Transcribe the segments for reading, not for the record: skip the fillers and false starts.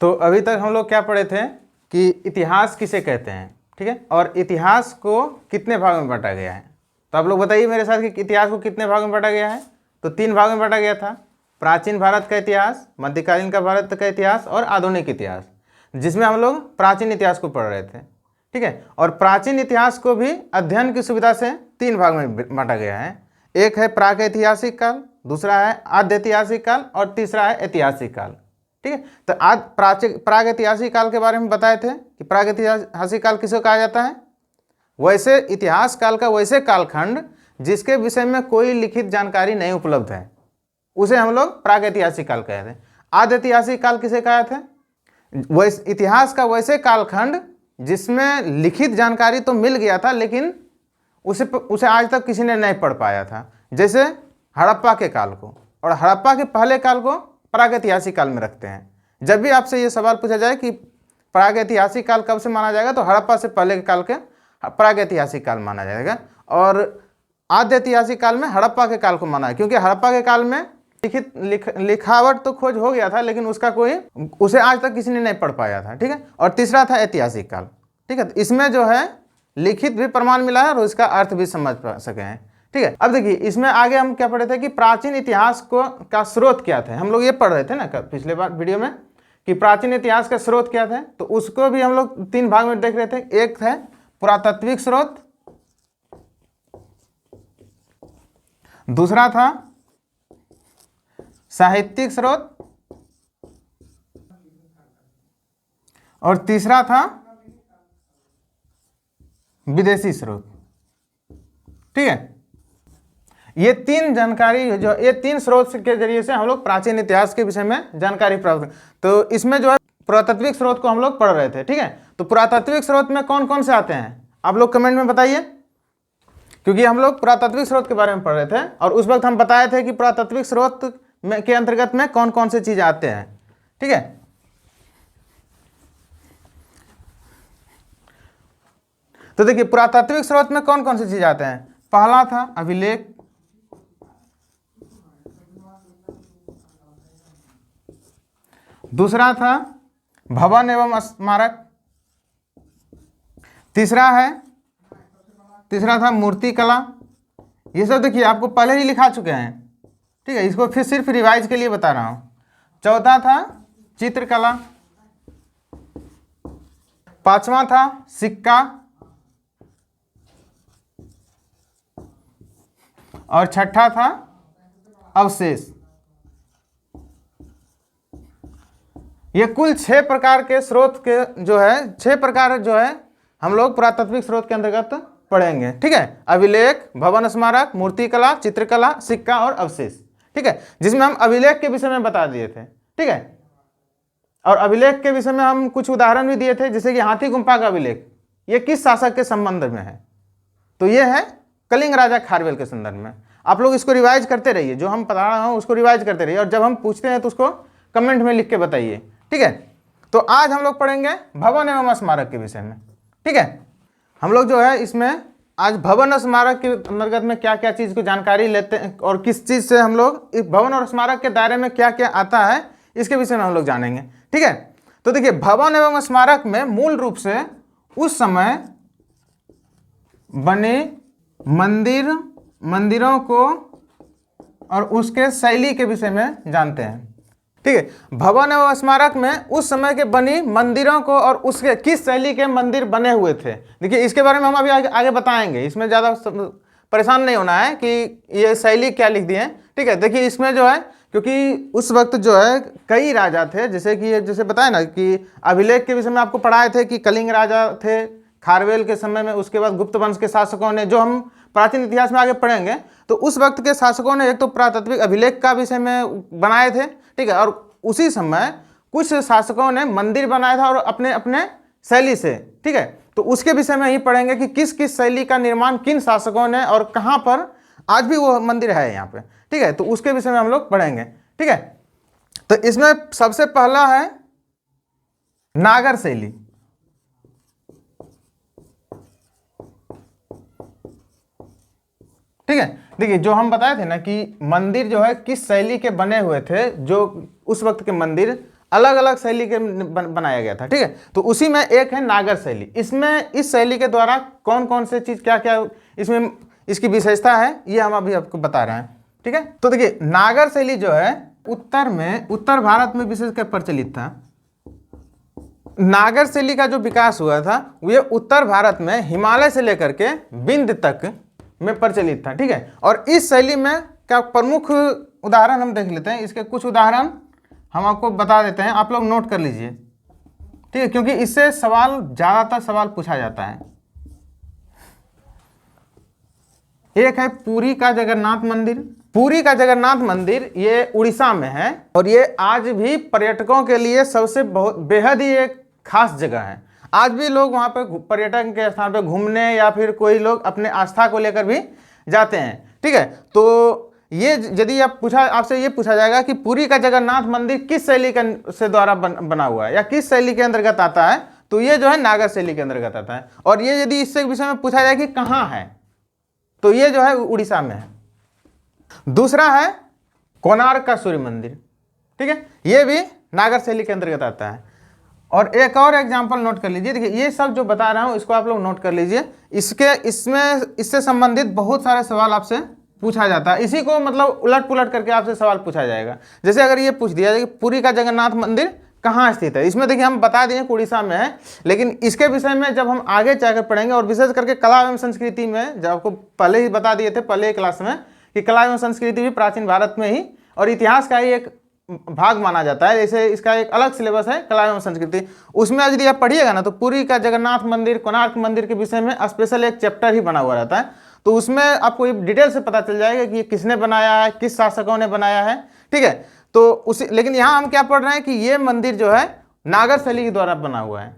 तो अभी तक हम लोग क्या पढ़े थे कि इतिहास किसे कहते हैं, ठीक है, और इतिहास को कितने भागों में बांटा गया है। तो आप लोग बताइए मेरे साथ कि इतिहास को कितने भागों में बांटा गया है। तो 3 भागों में बांटा गया था, प्राचीन भारत का इतिहास, मध्यकालीन का भारत का इतिहास और आधुनिक इतिहास, जिसमें हम लोग प्राचीन इतिहास को पढ़ रहे थे, ठीक है। और प्राचीन इतिहास को भी अध्ययन की सुविधा से 3 भाग में बांटा गया है। एक है प्रागैतिहासिक काल, दूसरा है आद्य ऐतिहासिक काल और तीसरा है ऐतिहासिक काल, ठीक है। तो आज प्रागैतिहासिक काल के बारे में बताए थे कि प्रागैतिहासिक काल किसे कहा जाता है। वैसे इतिहास काल का वैसे कालखंड जिसके विषय में कोई लिखित जानकारी नहीं उपलब्ध है, उसे हम लोग प्रागैतिहासिक काल कहते हैं। आद्य ऐतिहासिक काल किसे कहा था। वैसे इतिहास का वैसे कालखंड जिसमें लिखित जानकारी तो मिल गया था लेकिन उसे आज तक किसी ने नहीं पढ़ पाया था, जैसे हड़प्पा के काल को, और हड़प्पा के पहले काल को प्रागैतिहासिक काल में रखते हैं। जब भी आपसे ये सवाल पूछा जाए कि प्रागैतिहासिक काल कब से माना जाएगा, तो हड़प्पा से पहले के काल के प्रागैतिहासिक काल माना जाएगा, और आद्य ऐतिहासिक काल में हड़प्पा के काल को माना है, क्योंकि हड़प्पा के काल में लिखावट तो खोज हो गया था लेकिन उसे आज तक किसी ने नहीं पढ़ पाया था, ठीक है। और तीसरा था ऐतिहासिक काल, ठीक है। तो इसमें जो है लिखित भी प्रमाण मिला है और उसका अर्थ भी समझ सके हैं, ठीक है। अब देखिए इसमें आगे हम क्या पढ़े थे कि प्राचीन इतिहास का स्रोत क्या थे। हम लोग ये पढ़ रहे थे ना पिछले बार वीडियो में कि प्राचीन इतिहास का स्रोत क्या थे, तो उसको भी हम लोग 3 भाग में देख रहे थे। एक है पुरातात्विक स्रोत, दूसरा था साहित्यिक स्रोत और तीसरा था विदेशी स्रोत, ठीक है। ये 3 जानकारी जो ये 3 स्रोत के जरिए से हम लोग प्राचीन इतिहास के विषय में जानकारी प्राप्त। तो इसमें जो है पुरातात्विक स्रोत को हम लोग पढ़ रहे थे, ठीक है। तो पुरातात्विक स्रोत में कौन कौन से आते हैं आप लोग कमेंट में बताइए, क्योंकि हम लोग पुरातात्विक स्रोत के बारे में पढ़ रहे थे और उस वक्त हम बताए थे कि पुरातात्विक स्रोत के अंतर्गत में कौन कौन से चीजें आते हैं, ठीक है। तो देखिए पुरातात्विक स्रोत में कौन कौन सी चीजें आते हैं। पहला था अभिलेख, दूसरा था भवन एवं स्मारक, तीसरा था मूर्ति कला। ये सब देखिए आपको पहले ही लिखा चुके हैं, ठीक है, इसको फिर सिर्फ रिवाइज के लिए बता रहा हूं। चौथा था चित्रकला, पांचवा था सिक्का और छठा था अवशेष। ये कुल 6 प्रकार के स्रोत के जो है 6 प्रकार जो है हम लोग पुरातात्विक स्रोत के अंतर्गत पढ़ेंगे, ठीक है। अभिलेख, भवन स्मारक, मूर्तिकला, चित्रकला, सिक्का और अवशेष, ठीक है, जिसमें हम अभिलेख के विषय में बता दिए थे, ठीक है। और अभिलेख के विषय में हम कुछ उदाहरण भी दिए थे, जैसे कि हाथी गुम्फा का अभिलेख ये किस शासक के संबंध में है, तो ये है कलिंग राजा खारवेल के संदर्भ में। आप लोग इसको रिवाइज करते रहिए, जो हम बता रहा हूँ उसको रिवाइज करते रहिए, और जब हम पूछते हैं तो उसको कमेंट में लिख के बताइए, ठीक है। तो आज हम लोग पढ़ेंगे भवन एवं स्मारक के विषय में, ठीक है। हम लोग जो है इसमें आज भवन और स्मारक के अंतर्गत में क्या क्या चीज़ की जानकारी लेते हैं और किस चीज़ से हम लोग इस भवन और स्मारक के दायरे में क्या क्या आता है इसके विषय में हम लोग जानेंगे, ठीक है। तो देखिए भवन एवं स्मारक में मूल रूप से उस समय बने मंदिरों को और उसके शैली के विषय में जानते हैं, ठीक है। भवन एवं स्मारक में उस समय के बनी मंदिरों को और उसके किस शैली के मंदिर बने हुए थे। देखिए इसके बारे में हम अभी आगे बताएंगे, इसमें ज़्यादा परेशान नहीं होना है कि ये शैली क्या लिख दी है, ठीक है। देखिए इसमें जो है क्योंकि उस वक्त जो है कई राजा थे, जैसे बताया ना कि अभिलेख के विषय में आपको पढ़ाए थे कि कलिंग राजा थे खारवेल के समय में, उसके बाद गुप्त वंश के शासकों ने, जो हम प्राचीन इतिहास में आगे पढ़ेंगे, तो उस वक्त के शासकों ने एक तो पुरातात्विक अभिलेख का विषय में बनाए थे, ठीक है। और उसी समय कुछ शासकों ने मंदिर बनाया था और अपने अपने शैली से, ठीक है। तो उसके विषय में ही पढ़ेंगे कि किस किस शैली का निर्माण किन शासकों ने और कहाँ पर आज भी वो मंदिर है यहाँ पे, ठीक है। तो उसके विषय में हम लोग पढ़ेंगे, ठीक है। तो इसमें सबसे पहला है नागर शैली, ठीक है। देखिए जो हम बताए थे ना कि मंदिर जो है किस शैली के बने हुए थे, जो उस वक्त के मंदिर अलग अलग शैली के बनाया गया था, ठीक है। तो उसी में एक है नागर शैली। इसमें इस शैली के द्वारा कौन कौन से चीज़ क्या क्या इसमें इसकी विशेषता है, ये हम अभी आपको बता रहे हैं, ठीक है। तो देखिए, नागर शैली जो है उत्तर भारत में विशेषकर प्रचलित था। नागर शैली का जो विकास हुआ था ये उत्तर भारत में हिमालय से लेकर के विंध्य तक में प्रचलित था, ठीक है। और इस शैली में क्या प्रमुख उदाहरण हम देख लेते हैं। इसके कुछ उदाहरण हम आपको बता देते हैं, आप लोग नोट कर लीजिए, ठीक है, क्योंकि इससे ज़्यादातर सवाल पूछा जाता है। एक है पुरी का जगन्नाथ मंदिर। पुरी का जगन्नाथ मंदिर ये उड़ीसा में है और ये आज भी पर्यटकों के लिए सबसे बेहद ही एक खास जगह है। आज भी लोग वहाँ पे पर्यटन के स्थान पे घूमने या फिर कोई लोग अपने आस्था को लेकर भी जाते हैं, ठीक है। तो ये यदि आपसे ये पूछा जाएगा कि पुरी का जगन्नाथ मंदिर किस शैली से द्वारा बना हुआ है या किस शैली के अंतर्गत आता है, तो ये जो है नागर शैली के अंतर्गत आता है। और ये यदि इससे विषय में पूछा जाए कि कहाँ है, तो ये जो है उड़ीसा में है। दूसरा है कोणार्क का सूर्य मंदिर, ठीक है, ये भी नागर शैली के अंतर्गत आता है। और एक और एग्जांपल नोट कर लीजिए। देखिए, ये सब जो बता रहा हूँ इसको आप लोग नोट कर लीजिए। इससे संबंधित बहुत सारे सवाल आपसे पूछा जाता है। इसी को मतलब उलट पुलट करके आपसे सवाल पूछा जाएगा। जैसे अगर ये पूछ दिया जाए कि पुरी का जगन्नाथ मंदिर कहाँ स्थित है, इसमें देखिए हम बता दिए उड़ीसा में है, लेकिन इसके विषय में जब हम आगे जाकर पढ़ेंगे और विशेष करके कला एवं संस्कृति में, जब आपको पहले ही बता दिए थे पहले ही क्लास में कि कला एवं संस्कृति भी प्राचीन भारत में ही और इतिहास का ही एक भाग माना जाता है। जैसे इसका एक अलग सिलेबस है कला एवं संस्कृति, उसमें यदि आप पढ़िएगा ना तो पुरी का जगन्नाथ मंदिर, कोणार्क मंदिर के विषय में स्पेशल एक चैप्टर ही बना हुआ रहता है। तो उसमें आपको ये डिटेल से पता चल जाएगा कि ये किसने बनाया है, किस शासकों ने बनाया है, ठीक है। तो लेकिन यहाँ हम क्या पढ़ रहे हैं कि ये मंदिर जो है नागर शैली के द्वारा बना हुआ है,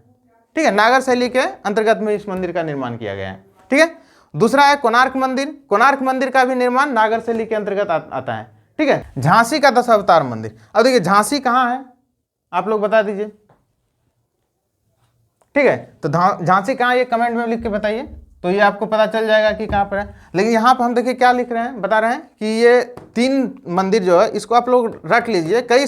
ठीक है। नागर शैली के अंतर्गत में इस मंदिर का निर्माण किया गया है, ठीक है। दूसरा है कोणार्क मंदिर। कोणार्क मंदिर का भी निर्माण नागर शैली के अंतर्गत आता है, ठीक है। झांसी का दशावतार मंदिर। अब देखिए झांसी कहाँ है, आप लोग बता दीजिए, ठीक है। तो झांसी कहाँ, ये कमेंट में लिख के बताइए, तो ये आपको पता चल जाएगा कि कहाँ पर है। लेकिन यहाँ पर हम देखिए क्या लिख रहे हैं, बता रहे हैं कि ये 3 मंदिर जो है इसको आप लोग रट लीजिए। कई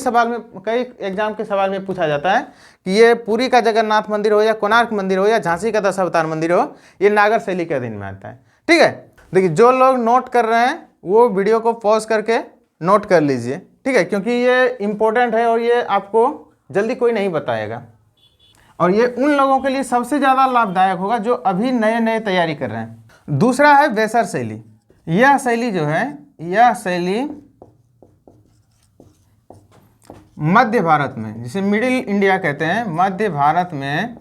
एग्जाम के सवाल में पूछा जाता है कि ये पुरी का जगन्नाथ मंदिर हो या कोणार्क मंदिर हो या झांसी का दशावतार मंदिर हो, ये नागर शैली के अधीन में आता है, ठीक है। देखिए, जो लोग नोट कर रहे हैं वो वीडियो को पॉज करके नोट कर लीजिए, ठीक है, क्योंकि ये इंपॉर्टेंट है और ये आपको जल्दी कोई नहीं बताएगा। और ये उन लोगों के लिए सबसे ज़्यादा लाभदायक होगा जो अभी नए तैयारी कर रहे हैं। दूसरा है बेसर शैली। यह शैली जो है, यह शैली मध्य भारत में, जिसे मिडिल इंडिया कहते हैं, मध्य भारत में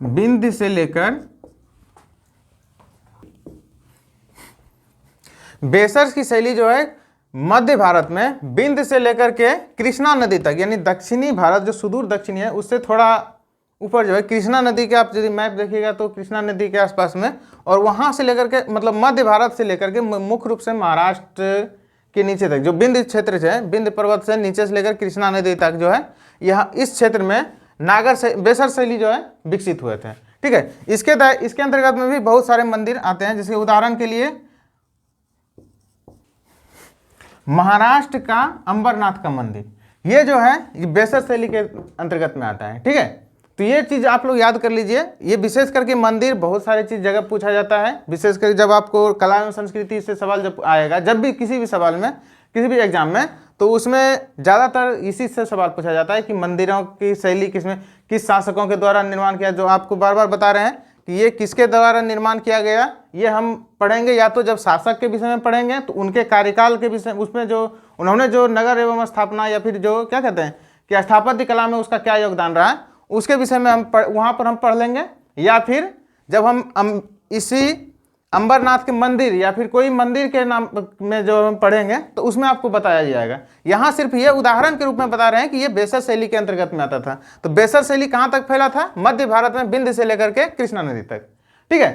विंध्य से लेकर बेसर की शैली जो है मध्य भारत में विंध्य से लेकर के कृष्णा नदी तक, यानी दक्षिणी भारत जो सुदूर दक्षिणी है उससे थोड़ा ऊपर जो है कृष्णा नदी के, आप यदि मैप देखिएगा तो कृष्णा नदी के आसपास में, और वहाँ से लेकर के मतलब मध्य भारत से लेकर के मुख्य रूप से महाराष्ट्र के नीचे तक जो विंध्य क्षेत्र है, विंध्य पर्वत से नीचे से लेकर कृष्णा नदी तक जो है, यहाँ इस क्षेत्र में बेसर शैली जो है विकसित हुए थे, ठीक है। इसके अंतर्गत में भी बहुत सारे मंदिर आते हैं। जैसे उदाहरण के लिए महाराष्ट्र का अंबरनाथ का मंदिर, ये जो है ये बेसर शैली के अंतर्गत में आता है, ठीक है। तो ये चीज़ आप लोग याद कर लीजिए। ये विशेष करके मंदिर बहुत सारी चीज़ जगह पूछा जाता है, विशेष करके जब आपको कला एवं संस्कृति से सवाल जब आएगा, जब भी किसी भी सवाल में, किसी भी एग्जाम में, तो उसमें ज़्यादातर इसी से सवाल पूछा जाता है कि मंदिरों की शैली किस शासकों के द्वारा निर्माण किया। जो आपको बार बार बता रहे हैं कि ये किसके द्वारा निर्माण किया गया, ये हम पढ़ेंगे या तो जब शासक के विषय में पढ़ेंगे तो उनके कार्यकाल के विषय, उसमें जो उन्होंने जो नगर एवं स्थापना या फिर जो क्या कहते हैं कि स्थापत्य कला में उसका क्या योगदान रहा है, उसके विषय में हम वहाँ पर हम पढ़ लेंगे। या फिर जब हम इसी अंबरनाथ के मंदिर या फिर कोई मंदिर के नाम में जो हम पढ़ेंगे तो उसमें आपको बताया जाएगा। यहाँ सिर्फ ये उदाहरण के रूप में बता रहे हैं कि ये बेसर शैली के अंतर्गत में आता था। तो बेसर शैली कहाँ तक फैला था? मध्य भारत में विंध्य से लेकर के कृष्णा नदी तक, ठीक है।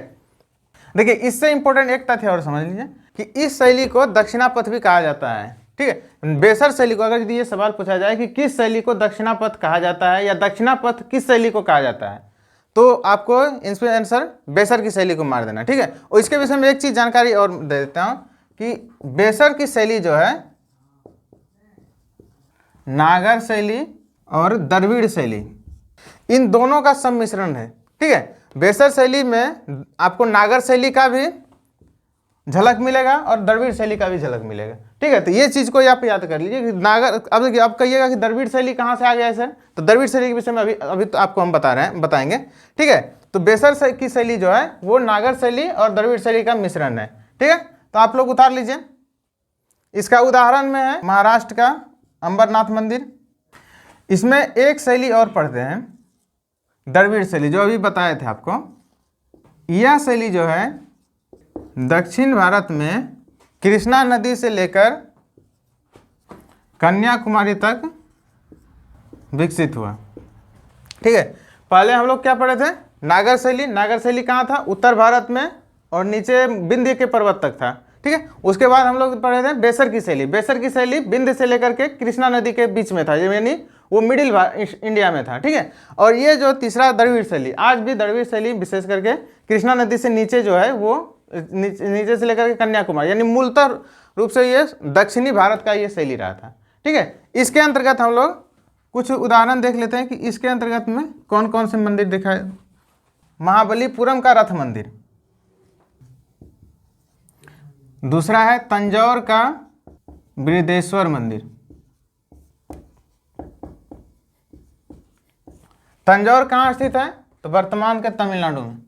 देखिए, इससे इंपॉर्टेंट एक तथ्य और समझ लीजिए कि इस शैली को दक्षिणापथ भी कहा जाता है, ठीक है। बेसर शैली को अगर यदि ये सवाल पूछा जाए कि किस शैली को दक्षिणापथ कहा जाता है या दक्षिणापथ किस शैली को कहा जाता है, तो आपको इसमें आंसर बेसर की शैली को मार देना, ठीक है। और इसके विषय में एक चीज़ जानकारी और दे देता हूँ कि बेसर की शैली जो है नागर शैली और द्रविड़ शैली, इन दोनों का सम्मिश्रण है। ठीक है, बेसर शैली में आपको नागर शैली का भी झलक मिलेगा और द्रविड़ शैली का भी झलक मिलेगा। ठीक है, तो ये चीज़ को आप याद कर लीजिए कि नागर, अब देखिए आप कहिएगा कि द्रविड़ शैली कहाँ से आ गया है सर, तो द्रविड़ शैली के विषय में अभी तो आपको हम बताएंगे। ठीक है, तो बेसर की शैली जो है वो नागर शैली और द्रविड़ शैली का मिश्रण है। ठीक है, तो आप लोग उतार लीजिए। इसका उदाहरण में है महाराष्ट्र का अंबरनाथ मंदिर। इसमें एक शैली और पढ़ते हैं, द्रविड़ शैली, जो अभी बताए थे आपको। यह शैली जो है दक्षिण भारत में कृष्णा नदी से लेकर कन्याकुमारी तक विकसित हुआ। ठीक है, पहले हम लोग क्या पढ़े थे, नागर शैली। नागर शैली कहाँ था, उत्तर भारत में और नीचे विंध्य के पर्वत तक था। ठीक है, उसके बाद हम लोग पढ़े थे बेसर की शैली। बेसर की शैली विंध्य से लेकर के कृष्णा नदी के बीच में था, यानी वो मिडिल इंडिया में था। ठीक है, और ये जो तीसरा द्रविड़ शैली, आज भी द्रविड़ शैली विशेष करके कृष्णा नदी से नीचे जो है वो नीचे से लेकर के कन्याकुमारी, यानी मूलतः रूप से ये दक्षिणी भारत का ये शैली रहा था। ठीक है, इसके अंतर्गत हम लोग कुछ उदाहरण देख लेते हैं कि इसके अंतर्गत में कौन कौन से मंदिर दिखाए। महाबलीपुरम का रथ मंदिर, दूसरा है तंजौर का बृहदेश्वर मंदिर। तंजौर कहाँ स्थित है, तो वर्तमान के तमिलनाडु में।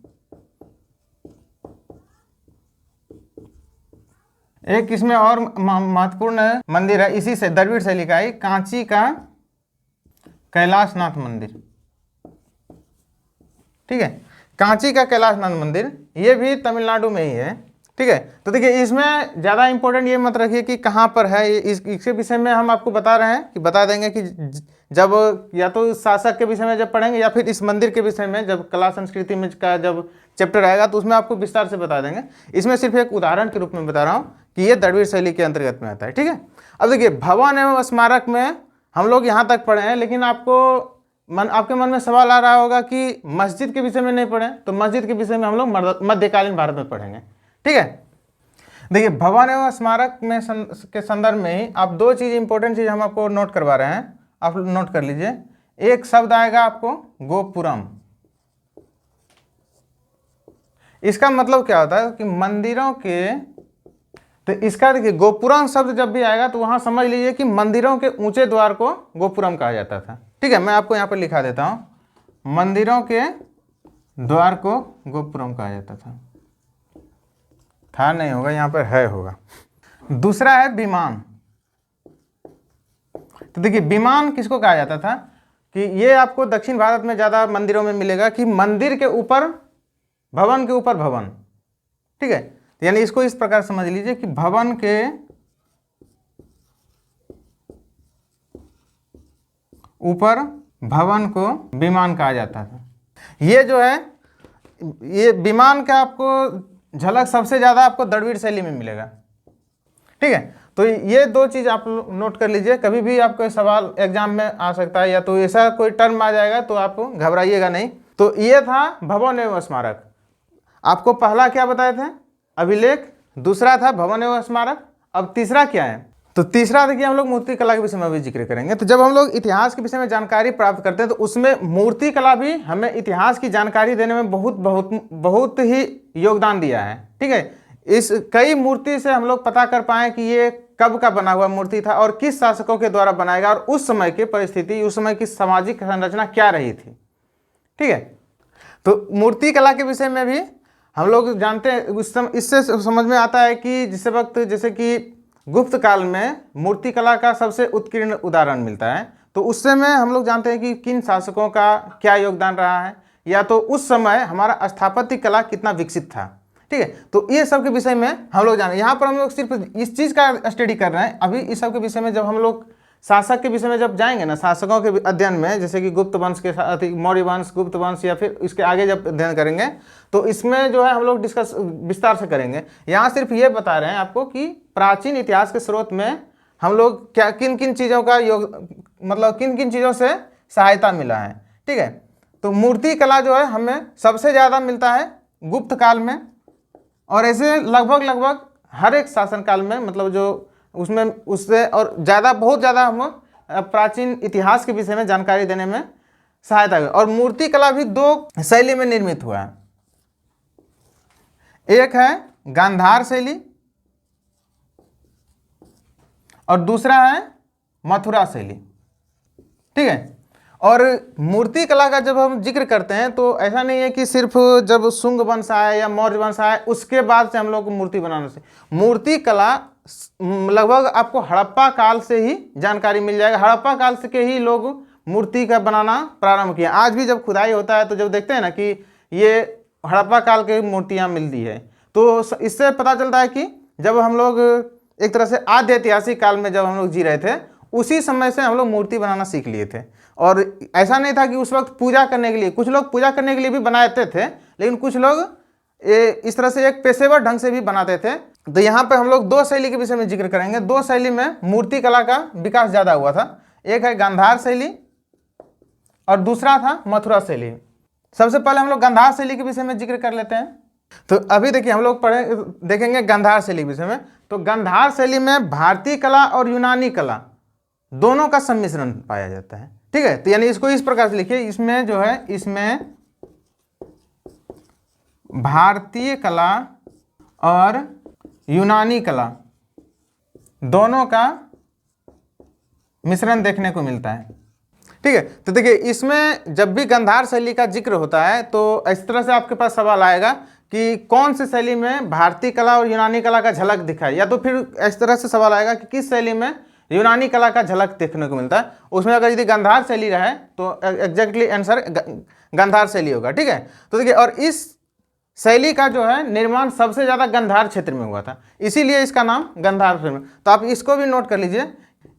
एक इसमें और महत्वपूर्ण मंदिर है इसी से द्रविड़ शैली का ही, कांची का कैलाशनाथ मंदिर। ठीक है, कांची का कैलाशनाथ मंदिर ये भी तमिलनाडु में ही है। ठीक है, तो देखिए इसमें ज़्यादा इंपॉर्टेंट ये मत रखिए कि कहाँ पर है, इसके विषय में हम आपको बता रहे हैं कि बता देंगे कि जब या तो शासक के विषय में जब पढ़ेंगे या फिर इस मंदिर के विषय में जब कला संस्कृति में का जब चैप्टर आएगा तो उसमें आपको विस्तार से बता देंगे। इसमें सिर्फ एक उदाहरण के रूप में बता रहा हूँ कि ये द्रविड़ शैली के अंतर्गत में आता है। ठीक है, अब देखिए भवन एवं स्मारक में हम लोग यहाँ तक पढ़े हैं, लेकिन आपके मन में सवाल आ रहा होगा कि मस्जिद के विषय में नहीं पढ़े, तो मस्जिद के विषय में हम लोग मध्यकालीन भारत में पढ़ेंगे। ठीक है, देखिए भवन एवं स्मारक में के संदर्भ में ही आप दो चीज़ इंपॉर्टेंट चीज़ हम आपको नोट करवा रहे हैं, आप नोट कर लीजिए। एक शब्द आएगा आपको गोपुरम। इसका मतलब क्या होता है कि मंदिरों के, तो इसका देखिए गोपुरम शब्द जब भी आएगा तो वहां समझ लीजिए कि मंदिरों के ऊंचे द्वार को गोपुरम कहा जाता था। ठीक है, मैं आपको यहाँ पर लिखा देता हूँ, मंदिरों के द्वार को गोपुरम कहा जाता था नहीं होगा, यहाँ पर है होगा। दूसरा है विमान। तो देखिए विमान किसको कहा जाता था कि ये आपको दक्षिण भारत में ज़्यादा मंदिरों में मिलेगा कि मंदिर के ऊपर, भवन के ऊपर भवन। ठीक है, यानी इसको इस प्रकार समझ लीजिए कि भवन के ऊपर भवन को विमान कहा जाता था। ये जो है ये विमान का आपको झलक सबसे ज़्यादा आपको द्रविड़ शैली में मिलेगा। ठीक है, तो ये दो चीज़ आप नोट कर लीजिए, कभी भी आपको सवाल एग्जाम में आ सकता है या तो ऐसा कोई टर्म आ जाएगा तो आप घबराइएगा नहीं। तो ये था भवन एवं स्मारक। आपको पहला क्या बताए थे, अभिलेख, दूसरा था भवन एवं स्मारक, अब तीसरा क्या है, तो तीसरा देखिए हम लोग मूर्ति कला के विषय में भी जिक्र करेंगे। तो जब हम लोग इतिहास के विषय में जानकारी प्राप्त करते हैं तो उसमें मूर्ति कला भी हमें इतिहास की जानकारी देने में बहुत ही योगदान दिया है। ठीक है, इस कई मूर्ति से हम लोग पता कर पाए कि ये कब का बना हुआ मूर्ति था और किस शासकों के द्वारा बनाया गया और उस समय की परिस्थिति, उस समय की सामाजिक संरचना क्या रही थी। ठीक है, तो मूर्ति कला के विषय में भी हम लोग जानते हैं, इससे समझ में आता है कि जिस वक्त जैसे कि गुप्त काल में मूर्ति कला का सबसे उत्कीर्ण उदाहरण मिलता है, तो उस समय हम लोग जानते हैं कि किन शासकों का क्या योगदान रहा है, या तो उस समय हमारा स्थापत्य कला कितना विकसित था। ठीक है, तो ये सब के विषय में हम लोग जाने, यहाँ पर हम लोग सिर्फ इस चीज़ का स्टडी कर रहे हैं। अभी इस सब के विषय में जब हम लोग शासक के विषय में जब जाएंगे ना, शासकों के अध्ययन में, जैसे कि गुप्त वंश के साथ मौर्य वंश, गुप्त वंश या फिर इसके आगे जब अध्ययन करेंगे तो इसमें जो है हम लोग डिस्कस विस्तार से करेंगे। यहाँ सिर्फ ये बता रहे हैं आपको कि प्राचीन इतिहास के स्रोत में हम लोग क्या किन किन चीज़ों का मतलब किन किन चीज़ों से सहायता मिला है। ठीक है, तो मूर्ति कला जो है हमें सबसे ज़्यादा मिलता है गुप्त काल में, और ऐसे लगभग हर एक शासन काल में, मतलब जो उसमें उससे और ज़्यादा बहुत ज़्यादा हम प्राचीन इतिहास के विषय में जानकारी देने में सहायता हुई। और मूर्ति कला भी दो शैली में निर्मित हुआ है, एक है गांधार शैली और दूसरा है मथुरा शैली, ठीक है। और मूर्ति कला का जब हम जिक्र करते हैं तो ऐसा नहीं है कि सिर्फ जब शुंग वंश आए या मौर्य वंश आए उसके बाद से हम लोग को मूर्ति बनाना से, मूर्ति कला लगभग आपको हड़प्पा काल से ही जानकारी मिल जाएगा। हड़प्पा काल से के ही लोग मूर्ति का बनाना प्रारंभ किया। आज भी जब खुदाई होता है तो जब देखते हैं ना कि ये हड़प्पा काल की मूर्तियाँ मिलती है, तो इससे पता चलता है कि जब हम लोग एक तरह से आद्य ऐतिहासिक काल में जब हम लोग जी रहे थे, उसी समय से हम लोग मूर्ति बनाना सीख लिए थे। और ऐसा नहीं था कि उस वक्त पूजा करने के लिए, कुछ लोग पूजा करने के लिए भी बनाते थे, लेकिन कुछ लोग इस तरह से एक पेशेवर ढंग से भी बनाते थे। तो यहाँ पे हम लोग दो शैली के विषय में जिक्र करेंगे। दो शैली में मूर्ति कला का विकास ज़्यादा हुआ था, एक है गांधार शैली और दूसरा था मथुरा शैली। सबसे पहले हम लोग गांधार शैली के विषय में जिक्र कर लेते हैं। तो अभी देखिए हम लोग देखेंगे गांधार शैली के विषय में। तो गांधार शैली में भारतीय कला और यूनानी कला दोनों का सम्मिश्रण पाया जाता है, ठीक है। तो यानी इसको इस प्रकार से लिखिए, इसमें जो है इसमें भारतीय कला और यूनानी कला दोनों का मिश्रण देखने को मिलता है, ठीक है। तो देखिए इसमें जब भी गांधार शैली का जिक्र होता है तो इस तरह से आपके पास सवाल आएगा कि कौन सी शैली में भारतीय कला और यूनानी कला का झलक दिखा है, या तो फिर इस तरह से सवाल आएगा कि किस शैली में यूनानी कला का झलक देखने को मिलता है। उसमें अगर यदि गांधार शैली रहे तो एग्जैक्टली आंसर गांधार शैली होगा, ठीक है। तो देखिए और इस शैली का जो है निर्माण सबसे ज़्यादा गांधार क्षेत्र में हुआ था, इसीलिए इसका नाम गांधार शैली। तो आप इसको भी नोट कर लीजिए,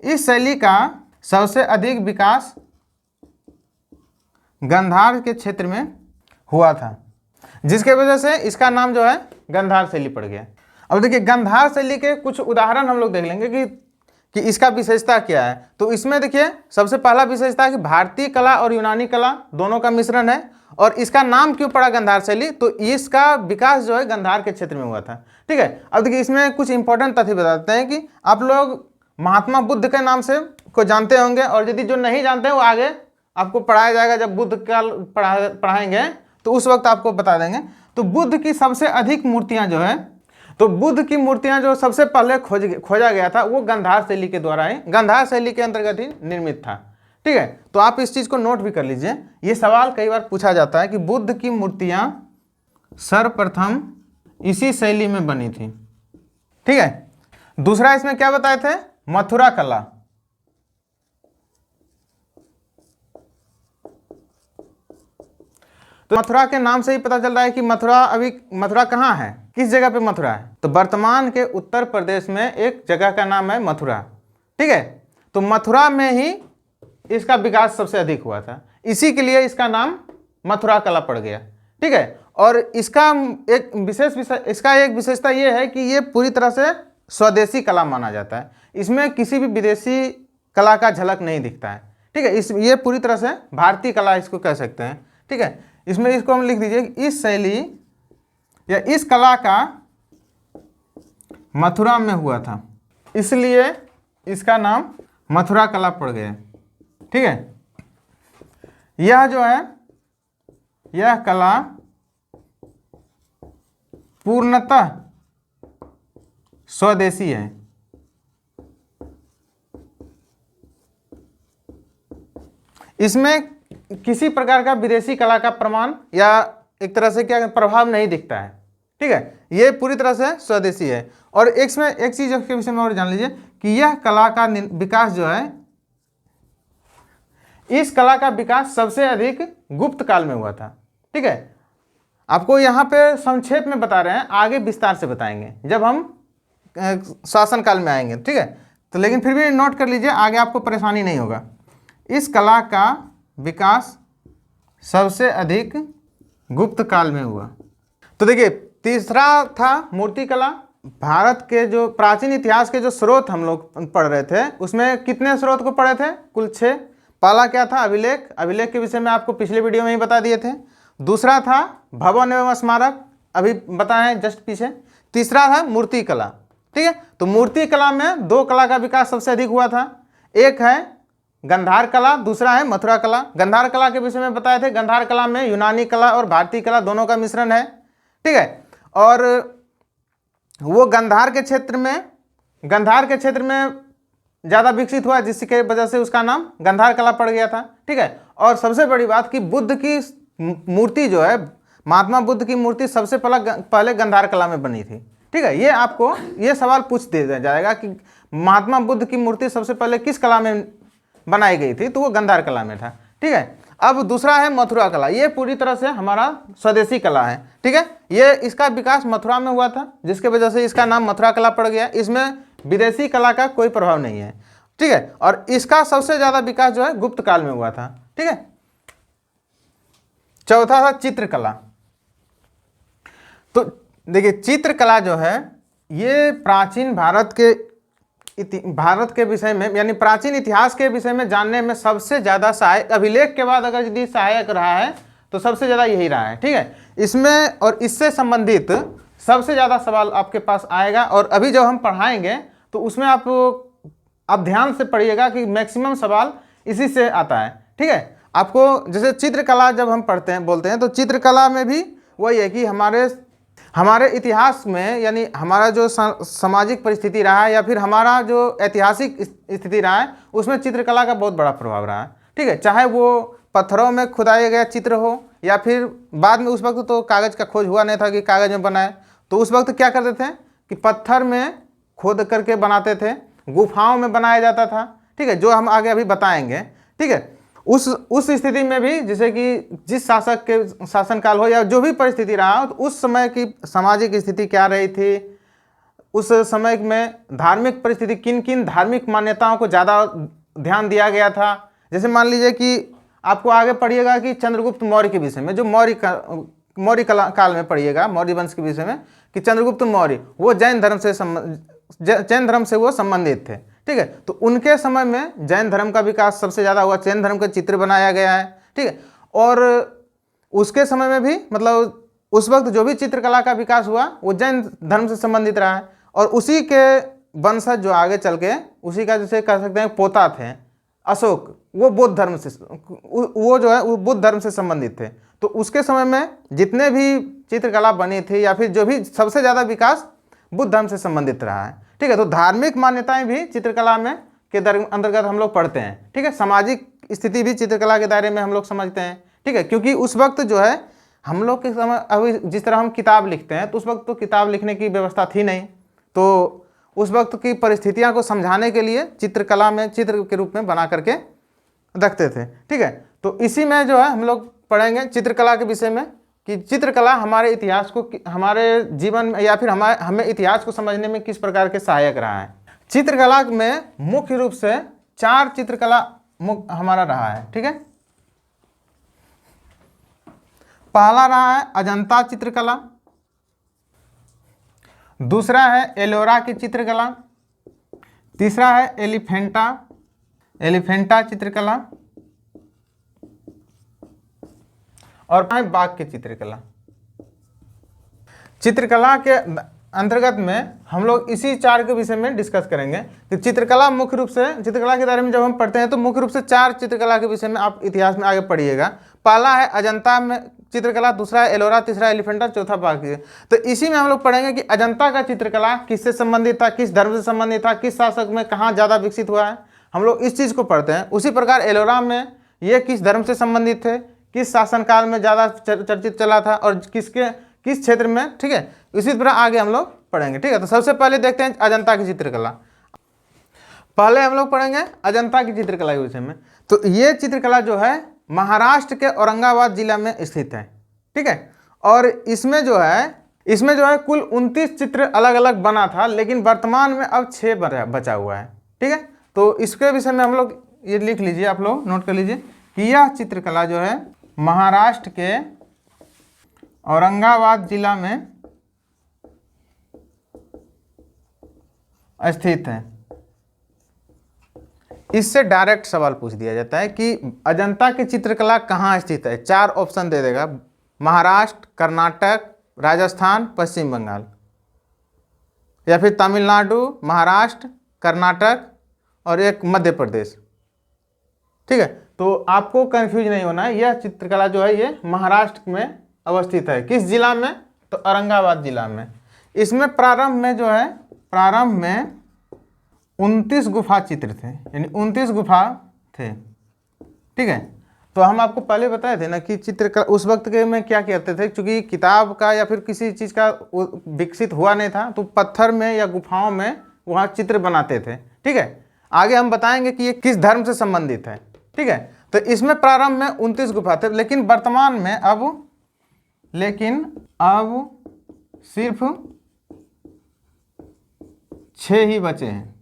इस शैली का सबसे अधिक विकास गांधार के क्षेत्र में हुआ था, जिसके वजह से इसका नाम जो है गांधार शैली पड़ गया। अब देखिए गांधार शैली के कुछ उदाहरण हम लोग देख लेंगे कि इसका विशेषता क्या है। तो इसमें देखिए सबसे पहला विशेषता है कि भारतीय कला और यूनानी कला दोनों का मिश्रण है। और इसका नाम क्यों पड़ा गांधार शैली, तो इसका विकास जो है गांधार के क्षेत्र में हुआ था, ठीक है। अब देखिए इसमें कुछ इंपॉर्टेंट तथ्य बताते हैं कि आप लोग महात्मा बुद्ध के नाम से को जानते होंगे, और यदि जो नहीं जानते हैं वो आगे आपको पढ़ाया जाएगा, जब बुद्ध का पढ़ाएंगे तो उस वक्त आपको बता देंगे। तो बुद्ध की सबसे अधिक मूर्तियां जो है, तो बुद्ध की मूर्तियां जो सबसे पहले खोजा गया था वो गांधार शैली के द्वारा ही, गांधार शैली के अंतर्गत ही निर्मित था, ठीक है। तो आप इस चीज को नोट भी कर लीजिए, ये सवाल कई बार पूछा जाता है कि बुद्ध की मूर्तियां सर्वप्रथम इसी शैली में बनी थी, ठीक है। दूसरा इसमें क्या बताए थे, मथुरा कला। तो मथुरा के नाम से ही पता चल रहा है कि मथुरा कहाँ है, किस जगह पे मथुरा है। तो वर्तमान के उत्तर प्रदेश में एक जगह का नाम है मथुरा, ठीक है। तो मथुरा में ही इसका विकास सबसे अधिक हुआ था, इसी के लिए इसका नाम मथुरा कला पड़ गया, ठीक है। और इसका एक विशेषता ये है कि ये पूरी तरह से स्वदेशी कला माना जाता है, इसमें किसी भी विदेशी कला का झलक नहीं दिखता है, ठीक है। ये पूरी तरह से भारतीय कला इसको कह सकते हैं, ठीक है। इसमें इसको हम लिख दीजिए, इस शैली या इस कला का मथुरा में हुआ था, इसलिए इसका नाम मथुरा कला पड़ गया, ठीक है। यह जो है यह कला पूर्णतः स्वदेशी है, इसमें किसी प्रकार का विदेशी कला का प्रमाण या एक तरह से क्या प्रभाव नहीं दिखता है, ठीक है। ये पूरी तरह से स्वदेशी है। और एक चीज के विषय में और जान लीजिए कि यह कला का विकास जो है, इस कला का विकास सबसे अधिक गुप्त काल में हुआ था, ठीक है। आपको यहाँ पे संक्षेप में बता रहे हैं, आगे विस्तार से बताएंगे जब हम शासन काल में आएंगे, ठीक है। तो लेकिन फिर भी नोट कर लीजिए, आगे आपको परेशानी नहीं होगा। इस कला का विकास सबसे अधिक गुप्त काल में हुआ। तो देखिए तीसरा था मूर्ति कला। भारत के जो प्राचीन इतिहास के जो स्रोत हम लोग पढ़ रहे थे, उसमें कितने स्रोत को पढ़े थे, कुल 6। पहला क्या था, अभिलेख। अभिलेख के विषय में आपको पिछले वीडियो में ही बता दिए थे। दूसरा था भवन एवं स्मारक, अभी बताएं जस्ट पीछे। तीसरा था मूर्ति कला, ठीक है। तो मूर्ति कला में 2 कला का विकास सबसे अधिक हुआ था, एक है गंधार कला, दूसरा है मथुरा कला। गंधार कला के विषय में बताए थे, गंधार कला में यूनानी कला और भारतीय कला दोनों का मिश्रण है, ठीक है। और वो गंधार के क्षेत्र में ज़्यादा विकसित हुआ, जिसकी वजह से उसका नाम गंधार कला पड़ गया था, ठीक है। और सबसे बड़ी बात कि बुद्ध की मूर्ति जो है, महात्मा बुद्ध की मूर्ति सबसे पहले गंधार कला में बनी थी, ठीक है। ये आपको ये सवाल पूछ दिया जाएगा कि महात्मा बुद्ध की मूर्ति सबसे पहले किस कला में बनाई गई थी, तो वो गंधार कला में था, ठीक है। अब दूसरा है मथुरा कला। ये पूरी तरह से हमारा स्वदेशी कला है, ठीक है। ये इसका विकास मथुरा में हुआ था, जिसके वजह से इसका नाम मथुरा कला पड़ गया। इसमें विदेशी कला का कोई प्रभाव नहीं है, ठीक है। और इसका सबसे ज्यादा विकास जो है गुप्त काल में हुआ था, ठीक है। चौथा था चित्रकला। तो देखिए चित्रकला जो है ये प्राचीन भारत के विषय में, यानी प्राचीन इतिहास के विषय में जानने में सबसे ज्यादा सहायक, अभिलेख के बाद अगर यदि सहायक रहा है तो सबसे ज्यादा यही रहा है, ठीक है। इसमें और इससे संबंधित सबसे ज्यादा सवाल आपके पास आएगा। और अभी जब हम पढ़ाएंगे तो उसमें आप ध्यान से पढ़िएगा कि मैक्सिमम सवाल इसी से आता है, ठीक है। आपको जैसे चित्रकला जब हम बोलते हैं तो चित्रकला में भी वही है कि हमारे इतिहास में, यानी हमारा जो सामाजिक परिस्थिति रहा है या फिर हमारा जो ऐतिहासिक स्थिति रहा है, उसमें चित्रकला का बहुत बड़ा प्रभाव रहा है, ठीक है। चाहे वो पत्थरों में खुदाया गया चित्र हो या फिर बाद में, उस वक्त तो कागज़ का खोज हुआ नहीं था कि कागज़ में बनाए, तो उस वक्त क्या करते थे कि पत्थर में खोद करके बनाते थे, गुफाओं में बनाया जाता था, ठीक है, जो हम आगे अभी बताएंगे, ठीक है। उस स्थिति में भी, जैसे कि जिस शासक के शासनकाल हो या जो भी परिस्थिति रहा हो, तो उस समय की सामाजिक स्थिति क्या रही थी, उस समय में धार्मिक परिस्थिति, किन किन धार्मिक मान्यताओं को ज़्यादा ध्यान दिया गया था। जैसे मान लीजिए कि आपको आगे पढ़िएगा कि चंद्रगुप्त मौर्य के विषय में, जो मौर्य काल में पढ़िएगा, मौर्य वंश के विषय में, कि चंद्रगुप्त मौर्य वो जैन धर्म से वो संबंधित थे, ठीक है। तो उनके समय में जैन धर्म का विकास सबसे ज़्यादा हुआ, जैन धर्म का चित्र बनाया गया है, ठीक है। और उसके समय में भी, मतलब उस वक्त जो भी चित्रकला का विकास हुआ वो जैन धर्म से संबंधित रहा है। और उसी के वंशज जो आगे चल के, उसी का जैसे कह सकते हैं पोता थे अशोक, वो बुद्ध धर्म से, वो जो है वो बुद्ध धर्म से संबंधित थे। तो उसके समय में जितने भी चित्रकला बनी थी या फिर जो भी सबसे ज़्यादा विकास बुद्ध धर्म से संबंधित रहा है, ठीक है। तो धार्मिक मान्यताएं भी चित्रकला में के अंतर्गत हम लोग पढ़ते हैं, ठीक है। सामाजिक स्थिति भी चित्रकला के दायरे में हम लोग समझते हैं, ठीक है। क्योंकि उस वक्त जो है हम लोग के समय, अभी जिस तरह हम किताब लिखते हैं, तो उस वक्त तो किताब लिखने की व्यवस्था थी नहीं, तो उस वक्त की परिस्थितियां को समझाने के लिए चित्रकला में चित्र के रूप में बना करके रखते थे, ठीक है। तो इसी में जो है हम लोग पढ़ेंगे चित्रकला के विषय में, कि चित्रकला हमारे इतिहास को, हमारे जीवन में या फिर हमें इतिहास को समझने में किस प्रकार के सहायक रहा है। चित्रकला में मुख्य रूप से 4 चित्रकला हमारा रहा है, ठीक है। पहला रहा है अजंता चित्रकला, दूसरा है एलोरा की चित्रकला, तीसरा है एलिफेंटा चित्रकला, और बाघ की चित्रकला। चित्रकला के अंतर्गत में हम लोग इसी 4 के विषय में डिस्कस करेंगे कि चित्रकला मुख्य रूप से, चित्रकला के बारे में जब हम पढ़ते हैं तो मुख्य रूप से 4 चित्रकला के विषय में आप इतिहास में आगे पढ़िएगा। पहला है अजंता में चित्रकला, दूसरा है एलोरा, तीसरा एलिफेंटा, चौथा बाघ की। तो इसी में हम लोग पढ़ेंगे कि अजंता का चित्रकला किससे संबंधित था, किस धर्म से संबंधित था, किस शासक में कहाँ ज़्यादा विकसित हुआ है, हम लोग इस चीज़ को पढ़ते हैं। उसी प्रकार एलोरा में ये किस धर्म से संबंधित थे, किस शासनकाल में ज़्यादा चर्चित चला था और किस क्षेत्र में, ठीक है। इसी तरह आगे हम लोग पढ़ेंगे, ठीक है। तो सबसे पहले देखते हैं अजंता की चित्रकला। पहले हम लोग पढ़ेंगे अजंता की चित्रकला के विषय में। तो ये चित्रकला जो है महाराष्ट्र के औरंगाबाद जिला में स्थित है, ठीक है। और इसमें जो है कुल 29 चित्र अलग अलग बना था, लेकिन वर्तमान में अब 6 बचा हुआ है, ठीक है। तो इसके विषय में हम लोग ये लिख लीजिए, आप लोग नोट कर लीजिए कि यह चित्रकला जो है महाराष्ट्र के औरंगाबाद जिला में स्थित है। इससे डायरेक्ट सवाल पूछ दिया जाता है कि अजंता की चित्रकला कहाँ स्थित है। 4 ऑप्शन दे देगा, महाराष्ट्र, कर्नाटक, राजस्थान, पश्चिम बंगाल, या फिर तमिलनाडु, महाराष्ट्र, कर्नाटक और एक मध्य प्रदेश। ठीक है, तो आपको कंफ्यूज नहीं होना है। यह चित्रकला जो है ये महाराष्ट्र में अवस्थित है। किस जिला में? तो औरंगाबाद जिला में। इसमें प्रारंभ में जो है, प्रारंभ में 29 गुफा चित्र थे, यानी 29 गुफा थे। ठीक है, तो हम आपको पहले बताए थे ना कि चित्रकला उस वक्त के में क्या करते थे, क्योंकि किताब का या फिर किसी चीज़ का विकसित हुआ नहीं था, तो पत्थर में या गुफाओं में वहाँ चित्र बनाते थे। ठीक है, आगे हम बताएंगे कि ये किस धर्म से संबंधित है। ठीक है, तो इसमें प्रारंभ में 29 गुफा थे, लेकिन वर्तमान में अब सिर्फ 6 ही बचे हैं।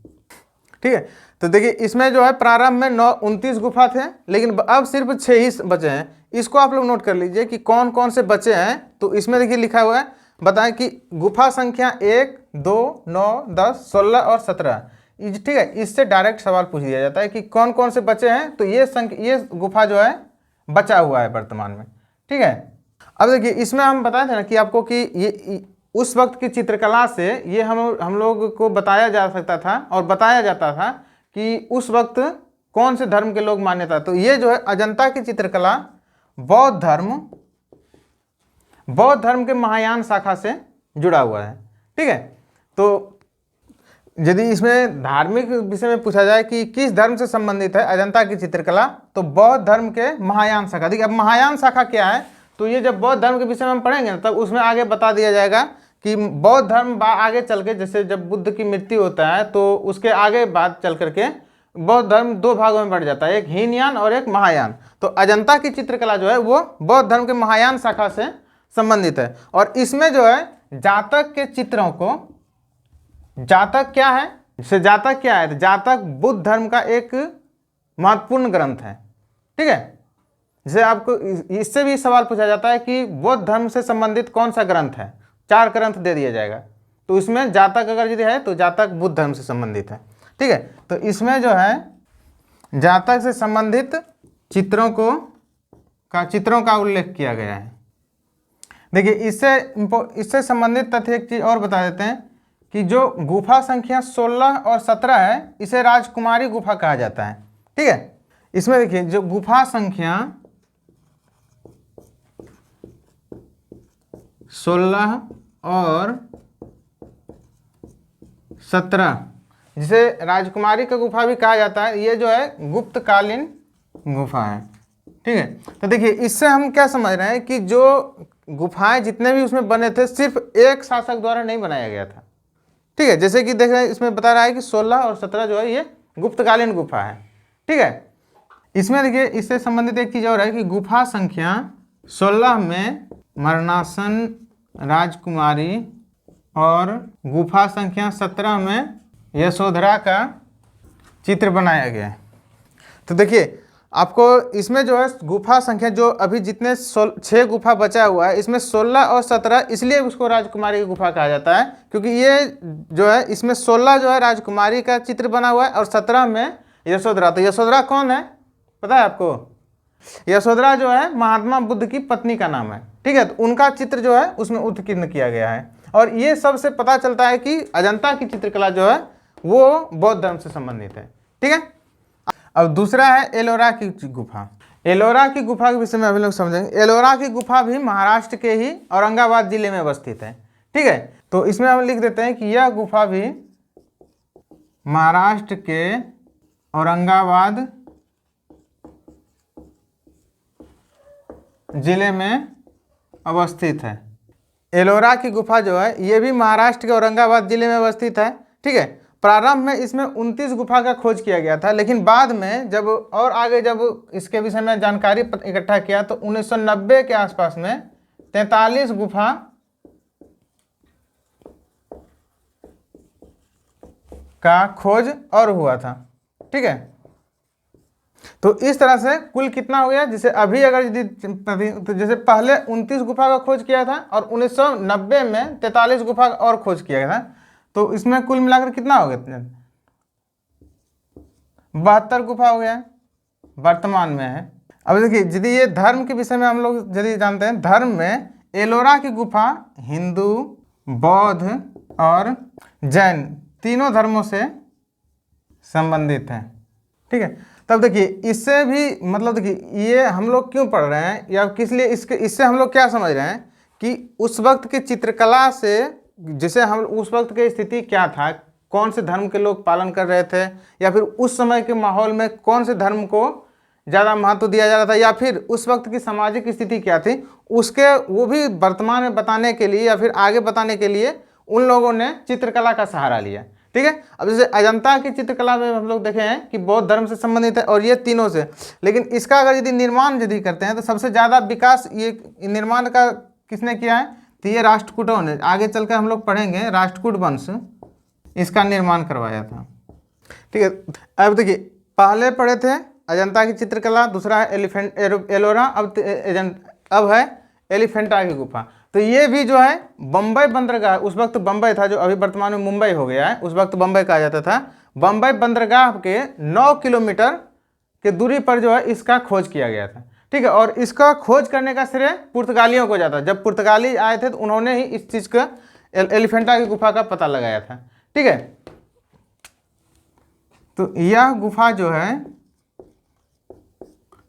ठीक है, तो देखिए इसमें जो है प्रारंभ में 29 गुफा थे, लेकिन अब सिर्फ 6 ही बचे हैं। इसको आप लोग नोट कर लीजिए कि कौन कौन से बचे हैं। तो इसमें देखिए लिखा हुआ है, बताएं कि गुफा संख्या 1, 2, 9, 10, 16 और 17। ठीक है, इससे डायरेक्ट सवाल पूछ दिया जाता है कि कौन कौन से बचे हैं। तो ये गुफा जो है बचा हुआ है वर्तमान में। ठीक है, अब देखिए इसमें हम बताए थे ना कि आपको कि ये उस वक्त की चित्रकला से ये हम लोग को बताया जा सकता था और बताया जाता था कि उस वक्त कौन से धर्म के लोग मान्यता। तो ये जो है अजंता की चित्रकला बौद्ध धर्म के महायान शाखा से जुड़ा हुआ है। ठीक है, तो यदि इसमें धार्मिक विषय में पूछा जाए कि किस धर्म से संबंधित है अजंता की चित्रकला, तो बौद्ध धर्म के महायान शाखा। देखिए अब महायान शाखा क्या है, तो ये जब बौद्ध धर्म के विषय में हम पढ़ेंगे ना, तब उसमें आगे बता दिया जाएगा कि बौद्ध धर्म आगे चल के, जैसे जब बुद्ध की मृत्यु होता है तो उसके आगे बाद चल करके बौद्ध धर्म 2 भागों में बढ़ जाता है, एक हीनयान और एक महायान। तो अजंता की चित्रकला जो है वो बौद्ध धर्म के महायान शाखा से संबंधित है। और इसमें जो है जातक के चित्रों को, जातक क्या है, जैसे जातक क्या है, तो जातक बुद्ध धर्म का एक महत्वपूर्ण ग्रंथ है। ठीक है, जैसे आपको इससे भी सवाल पूछा जाता है कि बौद्ध धर्म से संबंधित कौन सा ग्रंथ है, 4 ग्रंथ दे दिया जाएगा, तो इसमें जातक अगर यदि है तो जातक बुद्ध धर्म से संबंधित है। ठीक है, तो इसमें जो है जातक से संबंधित चित्रों का उल्लेख किया गया है। देखिए इससे संबंधित तथ्य एक चीज और बता देते हैं कि जो गुफा संख्या 16 और 17 है, इसे राजकुमारी गुफा कहा जाता है। ठीक है, इसमें देखिए जो गुफा संख्या 16 और 17, जिसे राजकुमारी का गुफा भी कहा जाता है, ये जो है गुप्तकालीन गुफा है। ठीक है, तो देखिए इससे हम क्या समझ रहे हैं कि जो गुफाएं जितने भी उसमें बने थे, सिर्फ एक शासक द्वारा नहीं बनाया गया था। ठीक है, जैसे कि देख रहे हैं इसमें बता रहा है कि 16 और 17 जो है ये गुप्तकालीन गुफा है। ठीक है, इसमें देखिए इससे संबंधित एक चीज और है कि गुफा संख्या 16 में मरणासन राजकुमारी और गुफा संख्या 17 में यशोधरा का चित्र बनाया गया है। तो देखिए आपको इसमें जो है गुफा संख्या जो अभी जितने 6 गुफा बचा हुआ है, इसमें 16 और 17 इसलिए उसको राजकुमारी की गुफा कहा जाता है, क्योंकि ये जो है इसमें 16 जो है राजकुमारी का चित्र बना हुआ है और 17 में यशोधरा। तो यशोधरा कौन है पता है आपको? यशोधरा जो है महात्मा बुद्ध की पत्नी का नाम है। ठीक है, तो उनका चित्र जो है उसमें उत्कीर्ण किया गया है। और ये सबसे पता चलता है कि अजंता की चित्रकला जो है वो बौद्ध धर्म से संबंधित है। ठीक है, अब दूसरा है एलोरा की गुफा। एलोरा की गुफा के विषय में अभी लोग समझेंगे। एलोरा की गुफा भी महाराष्ट्र के ही औरंगाबाद जिले में अवस्थित है। ठीक है, तो इसमें हम लिख देते हैं कि यह गुफा भी महाराष्ट्र के औरंगाबाद जिले में अवस्थित है। एलोरा की गुफा जो है ये भी महाराष्ट्र के औरंगाबाद जिले में अवस्थित है। ठीक है, प्रारंभ में इसमें 29 गुफा का खोज किया गया था, लेकिन बाद में जब और आगे जब इसके विषय में जानकारी इकट्ठा किया तो 1990 के आसपास में 43 गुफा का खोज और हुआ था। ठीक है, तो इस तरह से कुल कितना हो गया, जैसे अभी अगर तो जैसे पहले 29 गुफा का खोज किया था और 1990 में 43 गुफा और खोज किया गया था, तो इसमें कुल मिलाकर कितना हो गया? 72 गुफा हो गया, वर्तमान में है। अब देखिए यदि ये धर्म के विषय में हम लोग यदि जानते हैं, धर्म में एलोरा की गुफा हिंदू, बौद्ध और जैन तीनों धर्मों से संबंधित है। ठीक है, तब देखिए इससे भी मतलब देखिए ये हम लोग क्यों पढ़ रहे हैं या किस लिए इससे हम लोग क्या समझ रहे हैं कि उस वक्त की चित्रकला से, जैसे हम उस वक्त की स्थिति क्या था, कौन से धर्म के लोग पालन कर रहे थे, या फिर उस समय के माहौल में कौन से धर्म को ज़्यादा महत्व दिया जा रहा था, या फिर उस वक्त की सामाजिक स्थिति क्या थी, उसके वो भी वर्तमान में बताने के लिए या फिर आगे बताने के लिए उन लोगों ने चित्रकला का सहारा लिया। ठीक है, अब जैसे अजंता की चित्रकला में हम लोग देखे हैं कि बौद्ध धर्म से संबंधित है और ये तीनों से, लेकिन इसका अगर यदि निर्माण यदि करते हैं तो सबसे ज़्यादा विकास ये निर्माण का किसने किया है, तो ये राष्ट्रकूटों ने, आगे चलकर हम लोग पढ़ेंगे राष्ट्रकूट वंश इसका निर्माण करवाया था। ठीक है, अब देखिए पहले पढ़े थे अजंता की चित्रकला, दूसरा है एलोरा, अब है एलिफेंटा की गुफा। तो ये भी जो है बम्बई बंदरगाह, उस वक्त बम्बई था जो अभी वर्तमान में मुंबई हो गया है, उस वक्त बम्बई कहा जाता था। बम्बई बंदरगाह के 9 किलोमीटर के दूरी पर जो है इसका खोज किया गया था। ठीक है, और इसका खोज करने का श्रेय पुर्तगालियों को जाता। जब पुर्तगाली आए थे तो उन्होंने ही इस चीज़ का एलिफेंटा की गुफा का पता लगाया था। ठीक है, तो यह गुफा जो है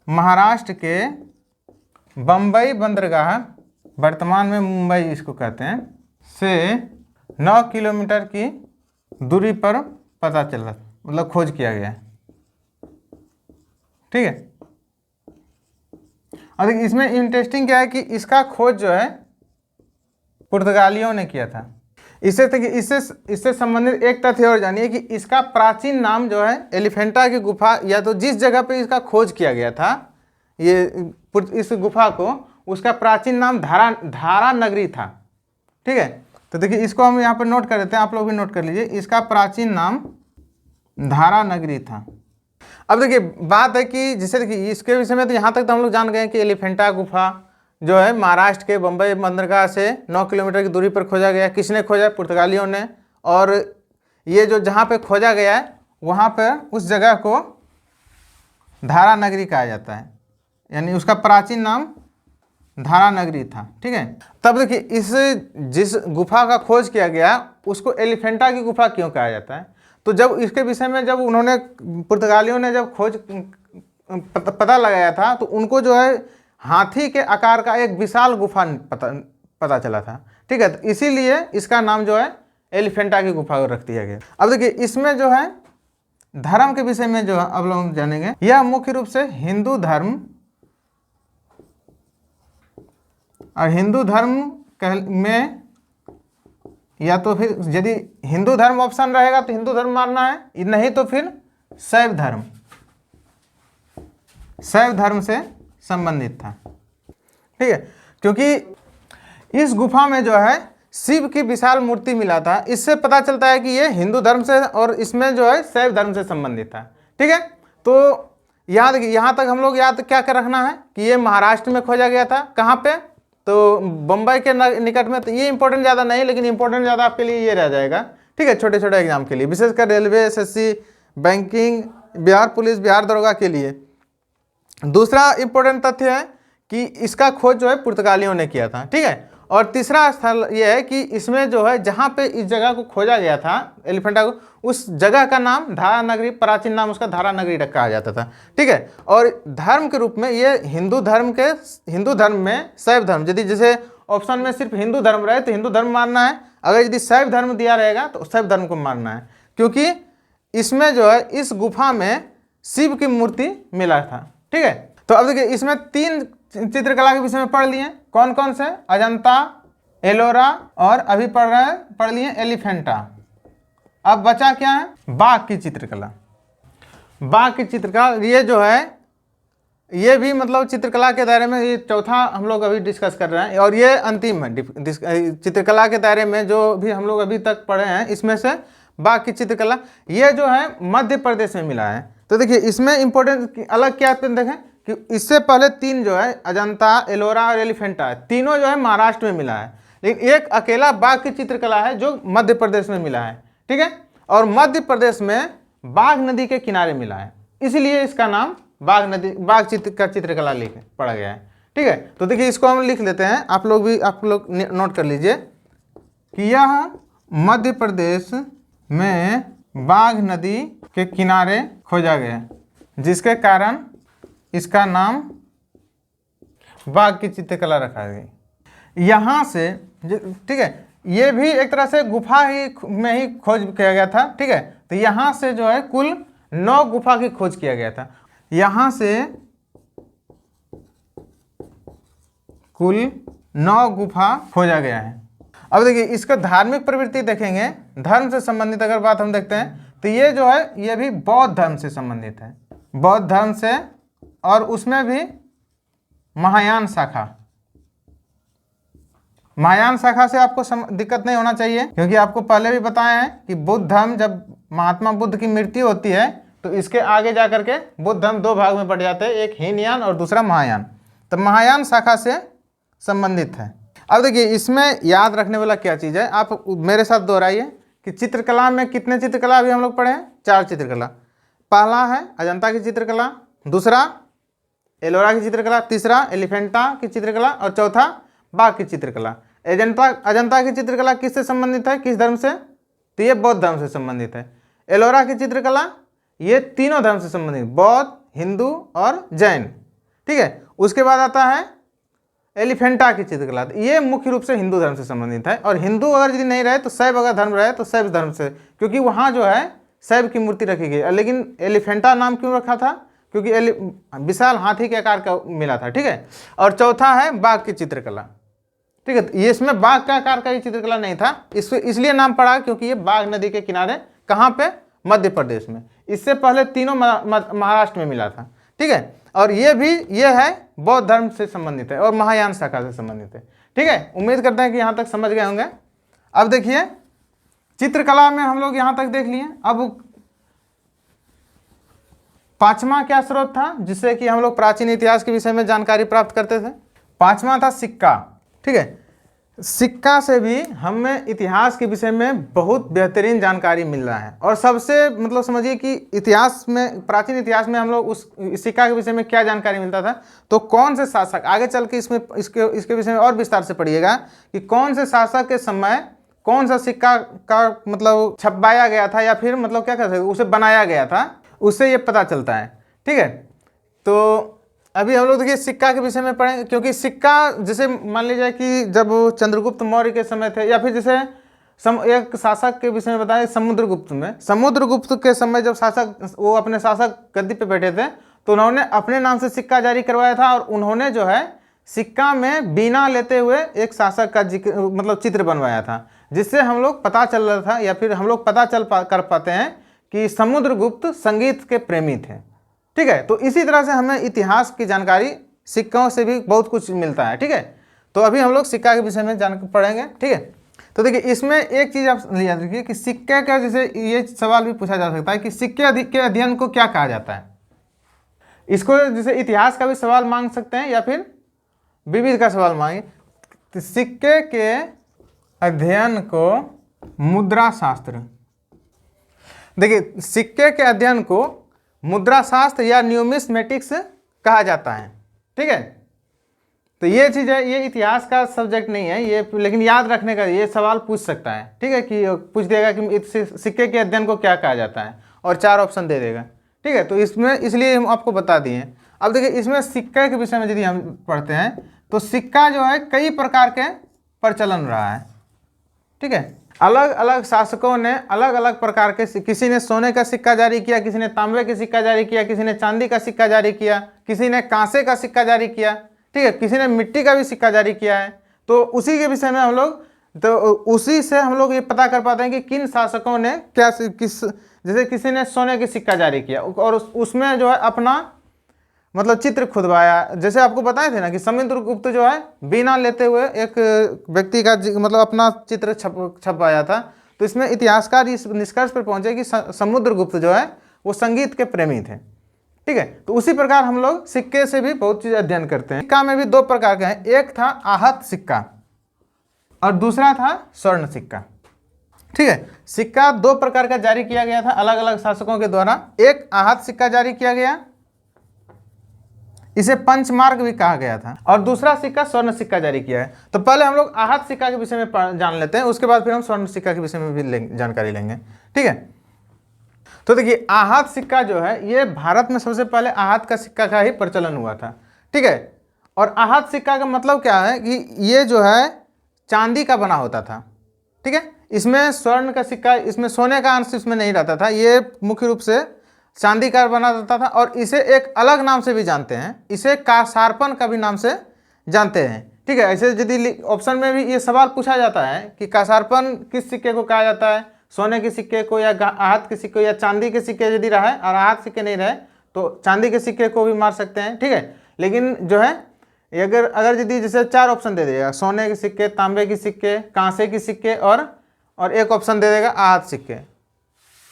महाराष्ट्र के बम्बई बंदरगाह, वर्तमान में मुंबई इसको कहते हैं, से 9 किलोमीटर की दूरी पर पता चला, मतलब खोज किया गया। ठीक है, और इसमें इंटरेस्टिंग क्या है कि इसका खोज जो है पुर्तगालियों ने किया था। इससे संबंधित एक तथ्य और जानिए कि इसका प्राचीन नाम जो है एलिफेंटा की गुफा, या तो जिस जगह पे इसका खोज किया गया था ये इस गुफा को, उसका प्राचीन नाम धारा नगरी था। ठीक है, तो देखिए इसको हम यहाँ पर नोट कर देते हैं, आप लोग भी नोट कर लीजिए, इसका प्राचीन नाम धारा नगरी था। अब देखिए बात है कि जैसे देखिए इसके विषय में तो यहाँ तक तो हम लोग जान गए हैं कि एलिफेंटा गुफा जो है महाराष्ट्र के बम्बई बंदरगाह से 9 किलोमीटर की दूरी पर खोजा गया। किसने खोजा? पुर्तगालियों ने। और ये जो जहाँ पे खोजा गया है वहाँ पर उस जगह को धारा नगरी कहा जाता है, यानी उसका प्राचीन नाम धारा नगरी था। ठीक है, तब देखिए इस जिस गुफा का खोज किया गया उसको एलिफेंटा की गुफा क्यों कहा जाता है? तो जब इसके विषय में जब उन्होंने पुर्तगालियों ने जब खोज पता लगाया था तो उनको जो है हाथी के आकार का एक विशाल गुफा पता चला था। ठीक है, तो इसीलिए इसका नाम जो है एलिफेंटा की गुफा को रख दिया गया। अब देखिए इसमें जो है धर्म के विषय में जो है अब लोग जानेंगे, यह मुख्य रूप से हिंदू धर्म और हिंदू धर्म में, या तो फिर यदि हिंदू धर्म ऑप्शन रहेगा तो हिंदू धर्म मानना है, नहीं तो फिर शैव धर्म से संबंधित था। ठीक है, क्योंकि इस गुफा में जो है शिव की विशाल मूर्ति मिला था, इससे पता चलता है कि ये हिंदू धर्म से और इसमें जो है शैव धर्म से संबंधित था। ठीक है, तो यहाँ तक हम लोग याद क्या कर रखना है कि ये महाराष्ट्र में खोजा गया था। कहाँ पे? तो बम्बई के निकट में। तो ये इंपॉर्टेंट ज़्यादा नहीं, लेकिन इंपॉर्टेंट ज़्यादा आपके लिए ये रह जाएगा। ठीक है, छोटे छोटे एग्जाम के लिए, विशेषकर railway, SSC, banking, Bihar police, Bihar दरोगा के लिए। दूसरा इंपॉर्टेंट तथ्य है कि इसका खोज जो है पुर्तगालियों ने किया था। ठीक है, और तीसरा स्थल यह है कि इसमें जो है जहाँ पे इस जगह को खोजा गया था एलिफेंटा को, उस जगह का नाम धारा नगरी, प्राचीन नाम उसका धारा नगरी कहा जाता था। ठीक है, और धर्म के रूप में ये हिंदू धर्म में शैव धर्म, यदि जैसे ऑप्शन में सिर्फ हिंदू धर्म रहे तो हिंदू धर्म मानना है, अगर यदि शैव धर्म दिया रहेगा तो शैव धर्म को मानना है, क्योंकि इसमें जो है इस गुफा में शिव की मूर्ति मिला था। ठीक है, तो अब देखिए इसमें 3 चित्रकला के विषय में पढ़ लिए। कौन कौन से? अजंता, एलोरा और अभी पढ़ लिए एलिफेंटा। अब बचा क्या है? बाघ की चित्रकला। बाघ की चित्रकला ये जो है ये भी मतलब चित्रकला के दायरे में ये चौथा हम लोग अभी डिस्कस कर रहे हैं, और ये अंतिम है चित्रकला के दायरे में जो भी हम लोग अभी तक पढ़े हैं। इसमें से बाघ की चित्रकला ये जो है मध्य प्रदेश में मिला है। तो देखिए इसमें इंपॉर्टेंट अलग क्या देखें कि इससे पहले 3 जो है अजंता, एलोरा और एलिफेंटा, तीनों जो है महाराष्ट्र में मिला है, लेकिन एक अकेला बाघ की चित्रकला है जो मध्य प्रदेश में मिला है। ठीक है, और मध्य प्रदेश में बाघ नदी के किनारे मिला है, इसलिए इसका नाम बाघ चित्रकला लिख पड़ा गया है। ठीक है, तो देखिए इसको हम लिख लेते हैं, आप लोग नोट कर लीजिए कि यह मध्य प्रदेश में बाघ नदी के किनारे खोजा गया। जिसके कारण इसका नाम बाघ की चित्रकला रखा गया। यहाँ से ठीक है, ये भी एक तरह से गुफा ही में ही खोज किया गया था। ठीक है, तो यहाँ से जो है कुल 9 गुफा की खोज किया गया था। यहाँ से कुल 9 गुफा खोजा गया है। अब देखिए इसका धार्मिक प्रवृत्ति देखेंगे, धर्म से संबंधित अगर बात हम देखते हैं तो ये जो है ये भी बौद्ध धर्म से संबंधित है, बौद्ध धर्म से, और उसमें भी महायान शाखा। महायान शाखा से आपको दिक्कत नहीं होना चाहिए, क्योंकि आपको पहले भी बताया है कि बुद्ध धर्म, जब महात्मा बुद्ध की मृत्यु होती है तो इसके आगे जाकर के बुद्ध धर्म 2 भाग में बढ़ जाते हैं, एक हीनयान और दूसरा महायान। तो महायान शाखा से संबंधित है। अब देखिए इसमें याद रखने वाला क्या चीज़ है, आप मेरे साथ दोहराइए कि चित्रकला में कितने चित्रकला अभी हम लोग पढ़े हैं? 4 चित्रकला। पहला है अजंता की चित्रकला, दूसरा एलोरा की चित्रकला, तीसरा एलिफेंटा की चित्रकला और चौथा बाघ की चित्रकला। अजंता की चित्रकला किससे संबंधित है, किस धर्म से? तो ये बौद्ध धर्म से संबंधित है। एलोरा की चित्रकला ये तीनों धर्म से संबंधित, बौद्ध, हिंदू और जैन। ठीक है, उसके बाद आता है एलिफेंटा की चित्रकला, ये मुख्य रूप से हिंदू धर्म से संबंधित है। और हिंदू अगर यदि नहीं रहे तो शैव अगर धर्म रहे तो शैव धर्म से, क्योंकि वहाँ जो है शैव की मूर्ति रखी गई। लेकिन एलिफेंटा नाम क्यों रखा था? क्योंकि विशाल हाथी के आकार का मिला था। ठीक है, और चौथा है बाघ की चित्रकला। ठीक है, ये इसमें बाघ का आकार का ही चित्रकला नहीं था, इसलिए नाम पड़ा क्योंकि ये बाघ नदी के किनारे, कहाँ पे? मध्य प्रदेश में। इससे पहले तीनों महाराष्ट्र में मिला था। ठीक है, और ये है बौद्ध धर्म से संबंधित है और महायान शाखा से संबंधित है। ठीक है, उम्मीद करते हैं कि यहाँ तक समझ गए होंगे। अब देखिए चित्रकला में हम लोग यहाँ तक देख लिए। अब 5वां क्या स्रोत था जिससे कि हम लोग प्राचीन इतिहास के विषय में जानकारी प्राप्त करते थे? 5वां था सिक्का। ठीक है, सिक्का से भी हमें इतिहास के विषय में बहुत बेहतरीन जानकारी मिल रहा है। और सबसे मतलब समझिए कि इतिहास में, प्राचीन इतिहास में हम लोग उस सिक्का के विषय में क्या जानकारी मिलता था, तो कौन से शासक, आगे चल के इसके विषय में और विस्तार से पढ़िएगा कि कौन से शासक के समय कौन सा सिक्का का मतलब छपवाया गया था, या फिर मतलब क्या कहते हैं उसे बनाया गया था, उससे ये पता चलता है। ठीक है, तो अभी हम लोग देखिए सिक्का के विषय में पढ़ेंगे, क्योंकि सिक्का जैसे मान लीजिए कि जब चंद्रगुप्त मौर्य के समय थे, या फिर जैसे एक शासक के विषय में बताएं समुद्रगुप्त में, समुद्रगुप्त के समय जब शासक वो अपने शासक गद्दी पे बैठे थे तो उन्होंने अपने नाम से सिक्का जारी करवाया था। और उन्होंने जो है सिक्का में बीना लेते हुए एक शासक का मतलब चित्र बनवाया था, जिससे हम लोग पता चल रहा था, या फिर हम लोग पता कर पाते हैं कि समुद्रगुप्त संगीत के प्रेमी थे। ठीक है, तो इसी तरह से हमें इतिहास की जानकारी सिक्कों से भी बहुत कुछ मिलता है। ठीक है, तो अभी हम लोग सिक्का के विषय में पढ़ेंगे। ठीक है, तो देखिए इसमें एक चीज़ आप याद रखिए कि सिक्के का, जैसे ये सवाल भी पूछा जा सकता है कि सिक्के के अध्ययन को क्या कहा जाता है। इसको जैसे इतिहास का भी सवाल मांग सकते हैं या फिर विविध का सवाल मांगे। तो सिक्के के अध्ययन को मुद्रा शास्त्र, देखिए सिक्के के अध्ययन को मुद्रा शास्त्र या न्यूमिस्मेटिक्स कहा जाता है। ठीक है, तो ये चीज़ है, ये इतिहास का सब्जेक्ट नहीं है ये, लेकिन याद रखने का ये सवाल पूछ सकता है। ठीक है, कि पूछ देगा कि सिक्के के अध्ययन को क्या कहा जाता है, और 4 ऑप्शन दे देगा। ठीक है, तो इसमें इसलिए हम आपको बता दिए। अब देखिए इसमें सिक्के के विषय में यदि हम पढ़ते हैं तो सिक्का जो है कई प्रकार के प्रचलन रहा है। ठीक है, अलग अलग शासकों ने अलग अलग प्रकार के, किसी ने सोने का सिक्का जारी किया, किसी ने तांबे का सिक्का जारी किया, किसी ने चांदी का सिक्का जारी किया, किसी ने कांसे का सिक्का जारी किया। ठीक है, किसी ने मिट्टी का भी सिक्का जारी किया है। तो उसी के विषय में हम लोग, तो उसी से हम लोग ये पता कर पाते हैं कि किन शासकों ने क्या जैसे किसी ने सोने का सिक्का जारी किया और उसमें जो है अपना मतलब चित्र खुदवाया। जैसे आपको बताए थे ना कि समुद्रगुप्त जो है बिना लेते हुए एक व्यक्ति का मतलब अपना चित्र छपवाया था। तो इसमें इतिहासकार इस निष्कर्ष पर पहुंचे कि समुद्रगुप्त जो है वो संगीत के प्रेमी थे। ठीक है, तो उसी प्रकार हम लोग सिक्के से भी बहुत चीज़ अध्ययन करते हैं। सिक्का में भी 2 प्रकार के हैं, एक था आहत सिक्का और दूसरा था स्वर्ण सिक्का। ठीक है, सिक्का 2 प्रकार का जारी किया गया था अलग अलग शासकों के द्वारा। एक आहत सिक्का जारी किया गया, इसे पंचमार्क भी कहा गया था, और दूसरा सिक्का स्वर्ण सिक्का जारी किया है। तो पहले हम लोग आहत सिक्का के विषय में जान लेते हैं, उसके बाद फिर हम स्वर्ण सिक्का के विषय में भी जानकारी लेंगे। ठीक है, तो देखिए आहत सिक्का जो है ये भारत में सबसे पहले आहत का सिक्का का ही प्रचलन हुआ था, ठीक है। और आहत सिक्का का मतलब क्या है कि ये जो है चांदी का बना होता था, ठीक है। इसमें स्वर्ण का सिक्का, इसमें सोने का अंश इसमें नहीं रहता था, ये मुख्य रूप से चांदी का बना रहता था। और इसे एक अलग नाम से भी जानते हैं, इसे कासारपन का भी नाम से जानते हैं, ठीक है। ऐसे यदि ऑप्शन में भी ये सवाल पूछा जाता है कि कासारपन किस सिक्के को कहा जाता है, सोने के सिक्के को या आहत के सिक्के या चांदी के सिक्के यदि रहा है और आहत सिक्के नहीं रहे तो चांदी के सिक्के को भी मार सकते हैं, ठीक है। लेकिन जो है अगर यदि जैसे 4 ऑप्शन दे देगा, सोने के सिक्के, तांबे के सिक्के, कांसे के सिक्के और एक ऑप्शन दे देगा आहत सिक्के,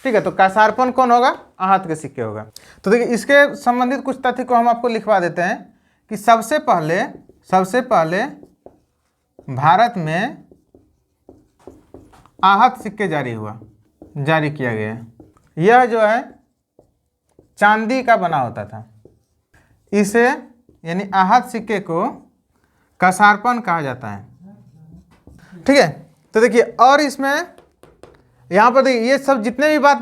ठीक है। तो कासारपन कौन होगा? आहत के सिक्के होगा। तो देखिए इसके संबंधित कुछ तथ्य को हम आपको लिखवा देते हैं कि सबसे पहले भारत में आहत सिक्के जारी किया गया। यह जो है चांदी का बना होता था, इसे यानी आहत सिक्के को कासारपन कहा जाता है, ठीक है। तो देखिए और इसमें यहाँ पर देखिए ये सब जितने भी बात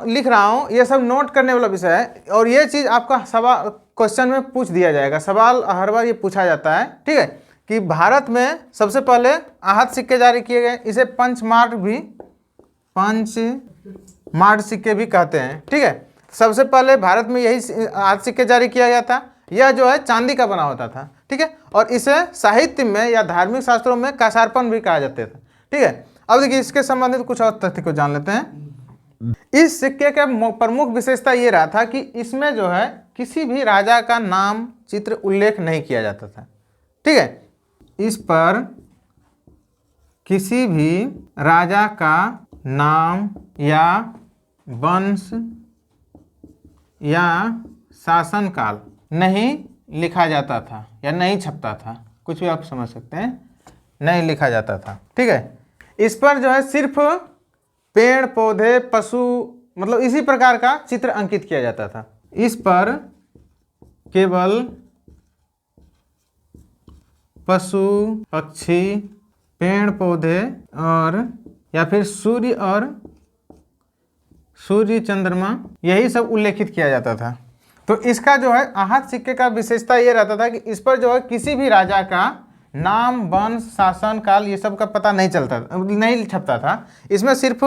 लिख रहा हूँ ये सब नोट करने वाला विषय है। और ये चीज़ आपका सवाल क्वेश्चन में पूछ दिया जाएगा, सवाल हर बार ये पूछा जाता है, ठीक है, कि भारत में सबसे पहले आहत सिक्के जारी किए गए। इसे पंचमार्ड सिक्के भी कहते हैं, ठीक है। सबसे पहले भारत में यही आहत सिक्के जारी किया गया था। यह जो है चांदी का बना होता था, ठीक है। और इसे साहित्य में या धार्मिक शास्त्रों में कासारपन भी कहा जाता था, ठीक है। अब देखिए इसके संबंधित कुछ और तथ्य को जान लेते हैं। इस सिक्के का प्रमुख विशेषता ये रहा था कि इसमें जो है किसी भी राजा का नाम चित्र उल्लेख नहीं किया जाता था, ठीक है। इस पर किसी भी राजा का नाम या वंश या शासनकाल नहीं लिखा जाता था या नहीं छपता था, कुछ भी आप समझ सकते हैं, नहीं लिखा जाता था, ठीक है। इस पर जो है सिर्फ पेड़ पौधे पशु मतलब इसी प्रकार का चित्र अंकित किया जाता था। इस पर केवल पशु पक्षी पेड़ पौधे और या फिर सूर्य चंद्रमा यही सब उल्लेखित किया जाता था। तो इसका जो है आहत सिक्के का विशेषता ये रहता था कि इस पर जो है किसी भी राजा का नाम वंश शासन काल ये सब का पता नहीं छपता था। इसमें सिर्फ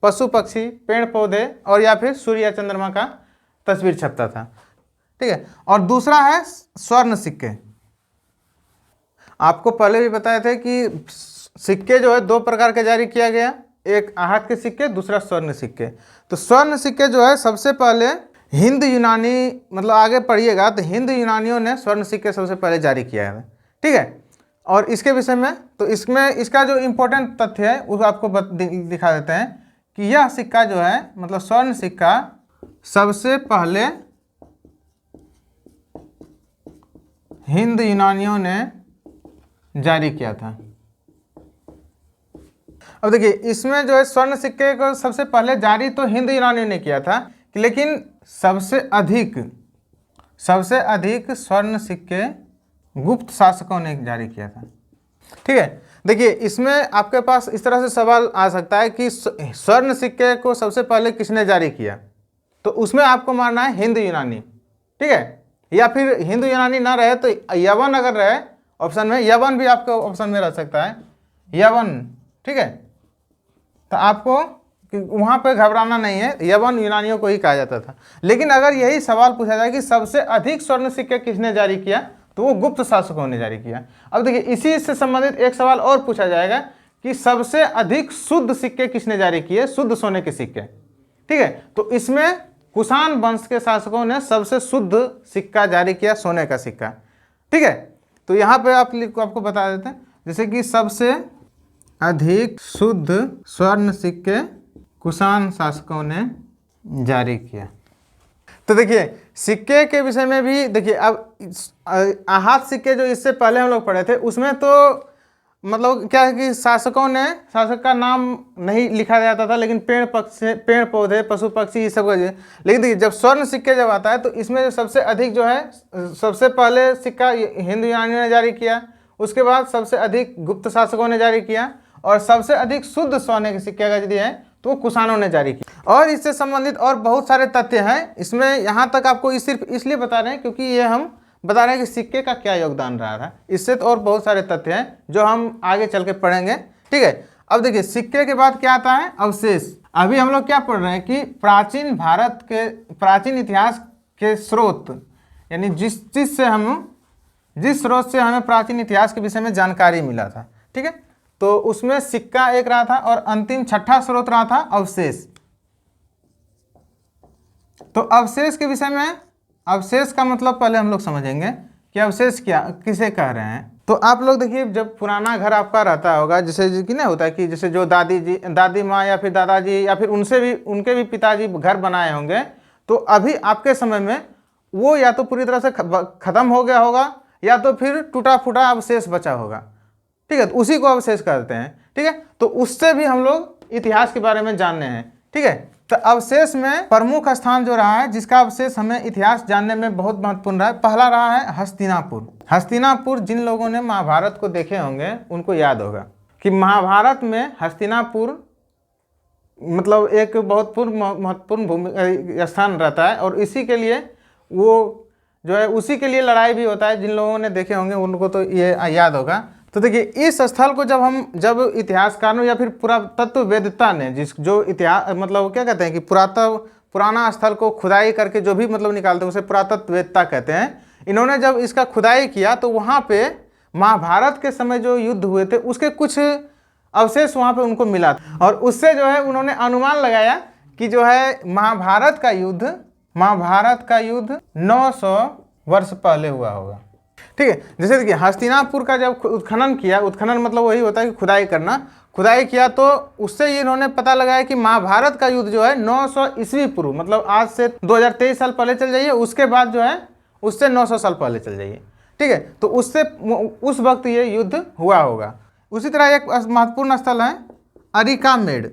पशु पक्षी पेड़ पौधे और या फिर सूर्य या चंद्रमा का तस्वीर छपता था, ठीक है। और दूसरा है स्वर्ण सिक्के। आपको पहले भी बताए थे कि सिक्के जो है 2 प्रकार के जारी किया गया, एक आहत के सिक्के, दूसरा स्वर्ण सिक्के। तो स्वर्ण सिक्के जो है सबसे पहले हिंद यूनानी मतलब आगे पढ़िएगा तो हिंद यूनानियों ने स्वर्ण सिक्के सबसे पहले जारी किया है, ठीक है। और इसके विषय में तो इसमें इसका जो इम्पोर्टेंट तथ्य है उसको आपको दिखा देते हैं कि यह सिक्का जो है मतलब स्वर्ण सिक्का सबसे पहले हिंद यूनानियों ने जारी किया था। अब देखिए इसमें जो है स्वर्ण सिक्के को सबसे पहले जारी तो हिंद यूनानियों ने किया था, लेकिन सबसे अधिक स्वर्ण सिक्के गुप्त शासकों ने जारी किया था, ठीक है। देखिए इसमें आपके पास इस तरह से सवाल आ सकता है कि स्वर्ण सिक्के को सबसे पहले किसने जारी किया, तो उसमें आपको मानना है हिंद यूनानी, ठीक है। या फिर हिंद यूनानी ना रहे तो यवन अगर रहे ऑप्शन में, यवन भी आपको ऑप्शन में रह सकता है, यवन, ठीक है। तो आपको वहाँ पे घबराना नहीं है, यवन यूनानियों को ही कहा जाता था। लेकिन अगर यही सवाल पूछा जाए कि सबसे अधिक स्वर्ण सिक्के किसने जारी किया, तो वो गुप्त शासकों ने जारी किया। अब देखिए इसी से संबंधित एक सवाल और पूछा जाएगा कि सबसे अधिक शुद्ध सिक्के किसने जारी किए, शुद्ध सोने के सिक्के, ठीक है। तो इसमें कुषाण वंश के शासकों ने सबसे शुद्ध सिक्का जारी किया, सोने का सिक्का, ठीक है। तो यहाँ पे आपको बता देते हैं जैसे कि सबसे अधिक शुद्ध स्वर्ण सिक्के कुषाण शासकों ने जारी किया। तो देखिए सिक्के के विषय में भी देखिए, अब आहत सिक्के जो इससे पहले हम लोग पढ़े थे उसमें तो मतलब क्या है कि शासक का नाम नहीं लिखा जाता था, लेकिन पेड़ पौधे पशु पक्षी ये सब का। लेकिन देखिए जब स्वर्ण सिक्के जब आता है तो इसमें जो सबसे अधिक जो है सबसे पहले सिक्का हिंद यूनानियों ने जारी किया, उसके बाद सबसे अधिक गुप्त शासकों ने जारी किया, और सबसे अधिक शुद्ध सोने के सिक्के का यदि है तो वो कुषाणों ने जारी की। और इससे संबंधित और बहुत सारे तथ्य हैं इसमें, यहाँ तक आपको सिर्फ इसलिए बता रहे हैं क्योंकि ये हम बता रहे हैं कि सिक्के का क्या योगदान रहा था। इससे तो और बहुत सारे तथ्य हैं जो हम आगे चल के पढ़ेंगे, ठीक है। अब देखिए सिक्के के बाद क्या आता है, अवशेष। अभी हम लोग क्या पढ़ रहे हैं कि प्राचीन भारत के प्राचीन इतिहास के स्रोत, यानी जिस स्रोत से हमें प्राचीन इतिहास के विषय में जानकारी मिला था, ठीक है, तो उसमें सिक्का एक रहा था और अंतिम छठा स्रोत रहा था अवशेष। तो अवशेष के विषय में, अवशेष का मतलब पहले हम लोग समझेंगे कि अवशेष क्या किसे कह रहे हैं। तो आप लोग देखिए, जब पुराना घर आपका रहता होगा, जैसे कि ना होता है कि जैसे जो दादी माँ या फिर दादाजी या फिर उनके भी पिताजी घर बनाए होंगे, तो अभी आपके समय में वो या तो पूरी तरह से खत्म हो गया होगा या तो फिर टूटा फूटा अवशेष बचा होगा, ठीक है, तो उसी को अवशेष कहते हैं, ठीक है। तो उससे भी हम लोग इतिहास के बारे में जानने हैं, ठीक है। तो अवशेष में प्रमुख स्थान जो रहा है, जिसका अवशेष हमें इतिहास जानने में बहुत महत्वपूर्ण रहा है, पहला रहा है हस्तिनापुर। हस्तिनापुर, जिन लोगों ने महाभारत को देखे होंगे उनको याद होगा कि महाभारत में हस्तिनापुर मतलब एक बहुत महत्वपूर्ण स्थान रहता है, और इसी के लिए वो जो है उसी के लिए लड़ाई भी होता है। जिन लोगों ने देखे होंगे उनको तो ये याद होगा। तो देखिए, इस स्थल को जब इतिहासकारों या फिर पुरातत्ववेदता ने जो इतिहास मतलब क्या कहते हैं कि पुराना स्थल को खुदाई करके जो भी मतलब निकालते हैं उसे पुरातत्ववेदता कहते हैं। इन्होंने जब इसका खुदाई किया तो वहाँ पे महाभारत के समय जो युद्ध हुए थे उसके कुछ अवशेष वहाँ पे उनको मिला, और उससे जो है उन्होंने अनुमान लगाया कि जो है महाभारत का युद्ध 900 वर्ष पहले हुआ होगा, ठीक है। जैसे देखिए, हस्तिनापुर का जब उत्खनन किया, उत्खनन मतलब वही होता है कि खुदाई करना, खुदाई किया तो उससे इन्होंने पता लगाया कि महाभारत का युद्ध जो है 900 ईस्वी पूर्व, मतलब आज से 2023 साल पहले चल जाइए, उसके बाद जो है उससे 900 साल पहले चल जाइए, ठीक है। तो उस वक्त ये युद्ध हुआ होगा। उसी तरह एक महत्वपूर्ण स्थल है अरिकामेड।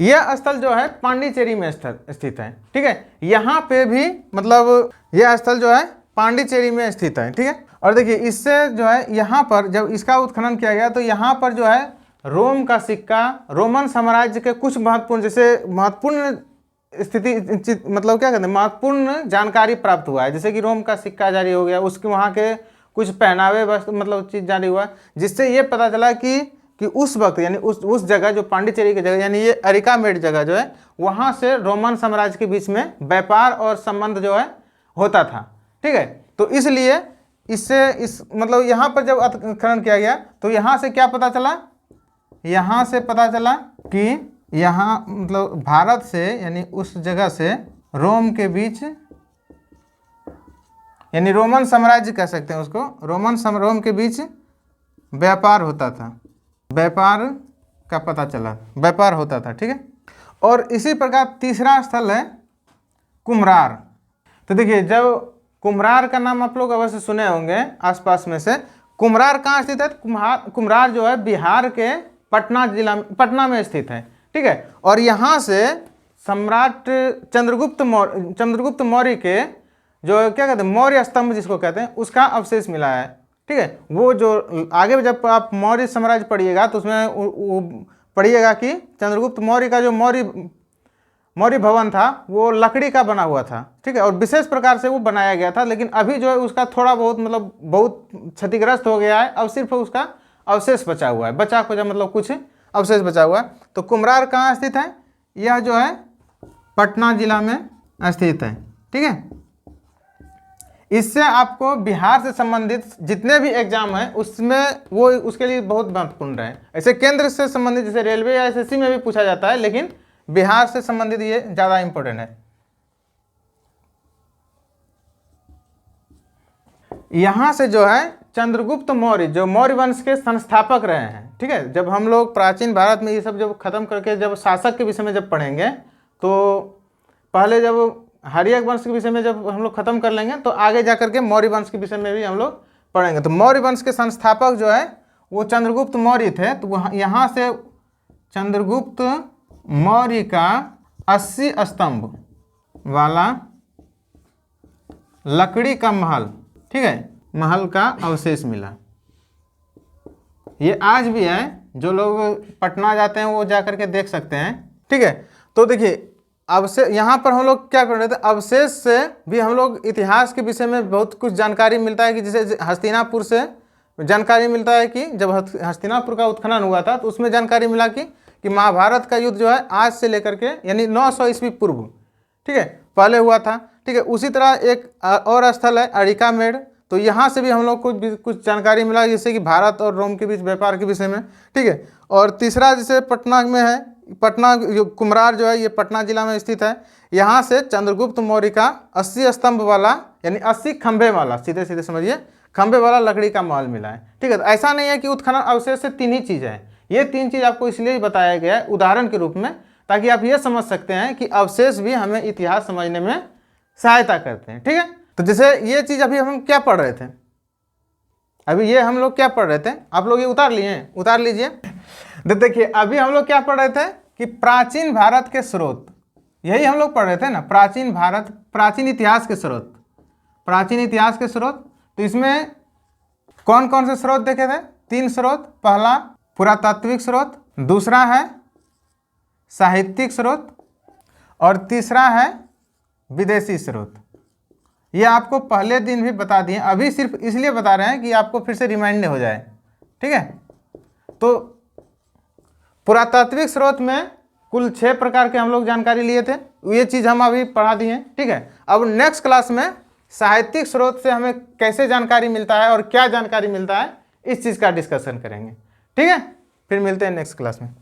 यह स्थल जो है पांडिचेरी में स्थित है, ठीक है। यहाँ पे भी मतलब यह स्थल जो है पांडिचेरी में स्थित है, ठीक है। और देखिए, इससे जो है यहाँ पर जब इसका उत्खनन किया गया तो यहाँ पर जो है रोम का सिक्का, रोमन साम्राज्य के कुछ महत्वपूर्ण स्थिति मतलब क्या कहते हैं महत्वपूर्ण जानकारी प्राप्त हुआ है। जैसे कि रोम का सिक्का जारी हो गया, उसके वहाँ के कुछ पहनावे वस्त्र मतलब चीज़ जारी हुआ, जिससे ये पता चला कि उस वक्त यानी उस जगह जो पांडिचेरी की जगह यानी ये अरिकामेड जगह जो है, वहाँ से रोमन साम्राज्य के बीच में व्यापार और संबंध जो है होता था, ठीक है। तो इसलिए इस मतलब यहाँ पर जब उत्खनन किया गया तो यहाँ से क्या पता चला, यहाँ से पता चला कि यहाँ मतलब भारत से यानी उस जगह से रोम के बीच यानी रोमन साम्राज्य कह सकते हैं उसको, रोम के बीच व्यापार होता था, व्यापार का पता चला, व्यापार होता था, ठीक है। और इसी प्रकार तीसरा स्थल है कुम्हरार। तो देखिए, जब कुम्हरार का नाम आप लोग अवश्य सुने होंगे आसपास में से। कुम्हरार कहाँ स्थित है? कुम्हरार जो है बिहार के पटना में स्थित है, ठीक है। और यहाँ से सम्राट चंद्रगुप्त मौर्य के जो क्या कहते हैं मौर्य स्तंभ जिसको कहते हैं उसका अवशेष मिला है, ठीक है। वो जो आगे जब आप मौर्य साम्राज्य पढ़िएगा तो उसमें वो पढ़िएगा कि चंद्रगुप्त मौर्य का जो मौर्य भवन था वो लकड़ी का बना हुआ था, ठीक है, और विशेष प्रकार से वो बनाया गया था। लेकिन अभी जो है उसका थोड़ा बहुत मतलब बहुत क्षतिग्रस्त हो गया है, अब सिर्फ उसका अवशेष बचा हुआ है, बचा खोजा मतलब कुछ अवशेष बचा हुआ है। तो कुम्हरार कहाँ स्थित है? यह जो है पटना जिला में स्थित है, ठीक है। इससे आपको बिहार से संबंधित जितने भी एग्जाम हैं उसमें वो उसके लिए बहुत महत्वपूर्ण रहे। ऐसे केंद्र से संबंधित जैसे रेलवे या एसएससी में भी पूछा जाता है, लेकिन बिहार से संबंधित ये ज़्यादा इंपॉर्टेंट है। यहाँ से जो है चंद्रगुप्त मौर्य जो मौर्य वंश के संस्थापक रहे हैं, ठीक है। जब हम लोग प्राचीन भारत में ये सब जब खत्म करके जब शासक के विषय में जब पढ़ेंगे तो पहले जब हर्यक वंश के विषय में जब हम लोग खत्म कर लेंगे तो आगे जाकर के मौर्य वंश के विषय में भी हम लोग पढ़ेंगे। तो मौर्य वंश के संस्थापक जो है वो चंद्रगुप्त मौर्य थे। तो वहाँ यहाँ से चंद्रगुप्त मौर्य का 80 स्तंभ वाला लकड़ी का महल, ठीक है, महल का अवशेष मिला। ये आज भी है, जो लोग पटना जाते हैं वो जा करके देख सकते हैं ठीक है। तो देखिए अवशेष, यहाँ पर हम लोग क्या कर रहे थे, अवशेष से भी हम लोग इतिहास के विषय में बहुत कुछ जानकारी मिलता है कि जैसे हस्तिनापुर से जानकारी मिलता है कि जब हस्तिनापुर का उत्खनन हुआ था तो उसमें जानकारी मिला कि महाभारत का युद्ध जो है आज से लेकर के यानी 900 ईस्वी पूर्व, ठीक है, पहले हुआ था। ठीक है, उसी तरह एक और स्थल है अरिकामेड़, तो यहाँ से भी हम लोग को कुछ जानकारी मिला जैसे कि भारत और रोम के बीच व्यापार के विषय में। ठीक है, और तीसरा जैसे पटना में है, पटना कुम्हरार जो है ये पटना जिला में स्थित है। यहाँ से चंद्रगुप्त मौर्य का 80 स्तंभ वाला यानी 80 खंभे वाला, सीधे सीधे समझिए, खंभे वाला लकड़ी का महल मिला है। ठीक है, तो ऐसा नहीं है कि उत्खनन अवशेष से 3 ही चीज़ है, ये 3 चीज़ आपको इसलिए बताया गया है उदाहरण के रूप में, ताकि आप ये समझ सकते हैं कि अवशेष भी हमें इतिहास समझने में सहायता करते हैं। ठीक है, तो जैसे ये चीज़ अभी हम क्या पढ़ रहे थे, अभी ये हम लोग क्या पढ़ रहे थे, आप लोग ये उतार लिए, उतार लीजिए। देखिए अभी हम लोग क्या पढ़ रहे थे कि प्राचीन भारत के स्रोत, यही हम लोग पढ़ रहे थे ना, प्राचीन भारत, प्राचीन इतिहास के स्रोत, प्राचीन इतिहास के स्रोत। तो इसमें कौन कौन से स्रोत देखे थे, 3 स्रोत, पहला पुरातात्विक स्रोत, दूसरा है साहित्यिक स्रोत और तीसरा है विदेशी स्रोत। ये आपको पहले दिन भी बता दिए, अभी सिर्फ इसलिए बता रहे हैं कि आपको फिर से रिमाइंड हो जाए। ठीक है, तो पुरातात्विक स्रोत में कुल 6 प्रकार के हम लोग जानकारी लिए थे, ये चीज़ हम अभी पढ़ा दिए हैं। ठीक है, अब नेक्स्ट क्लास में साहित्यिक स्रोत से हमें कैसे जानकारी मिलता है और क्या जानकारी मिलता है, इस चीज़ का डिस्कशन करेंगे। ठीक है, फिर मिलते हैं नेक्स्ट क्लास में।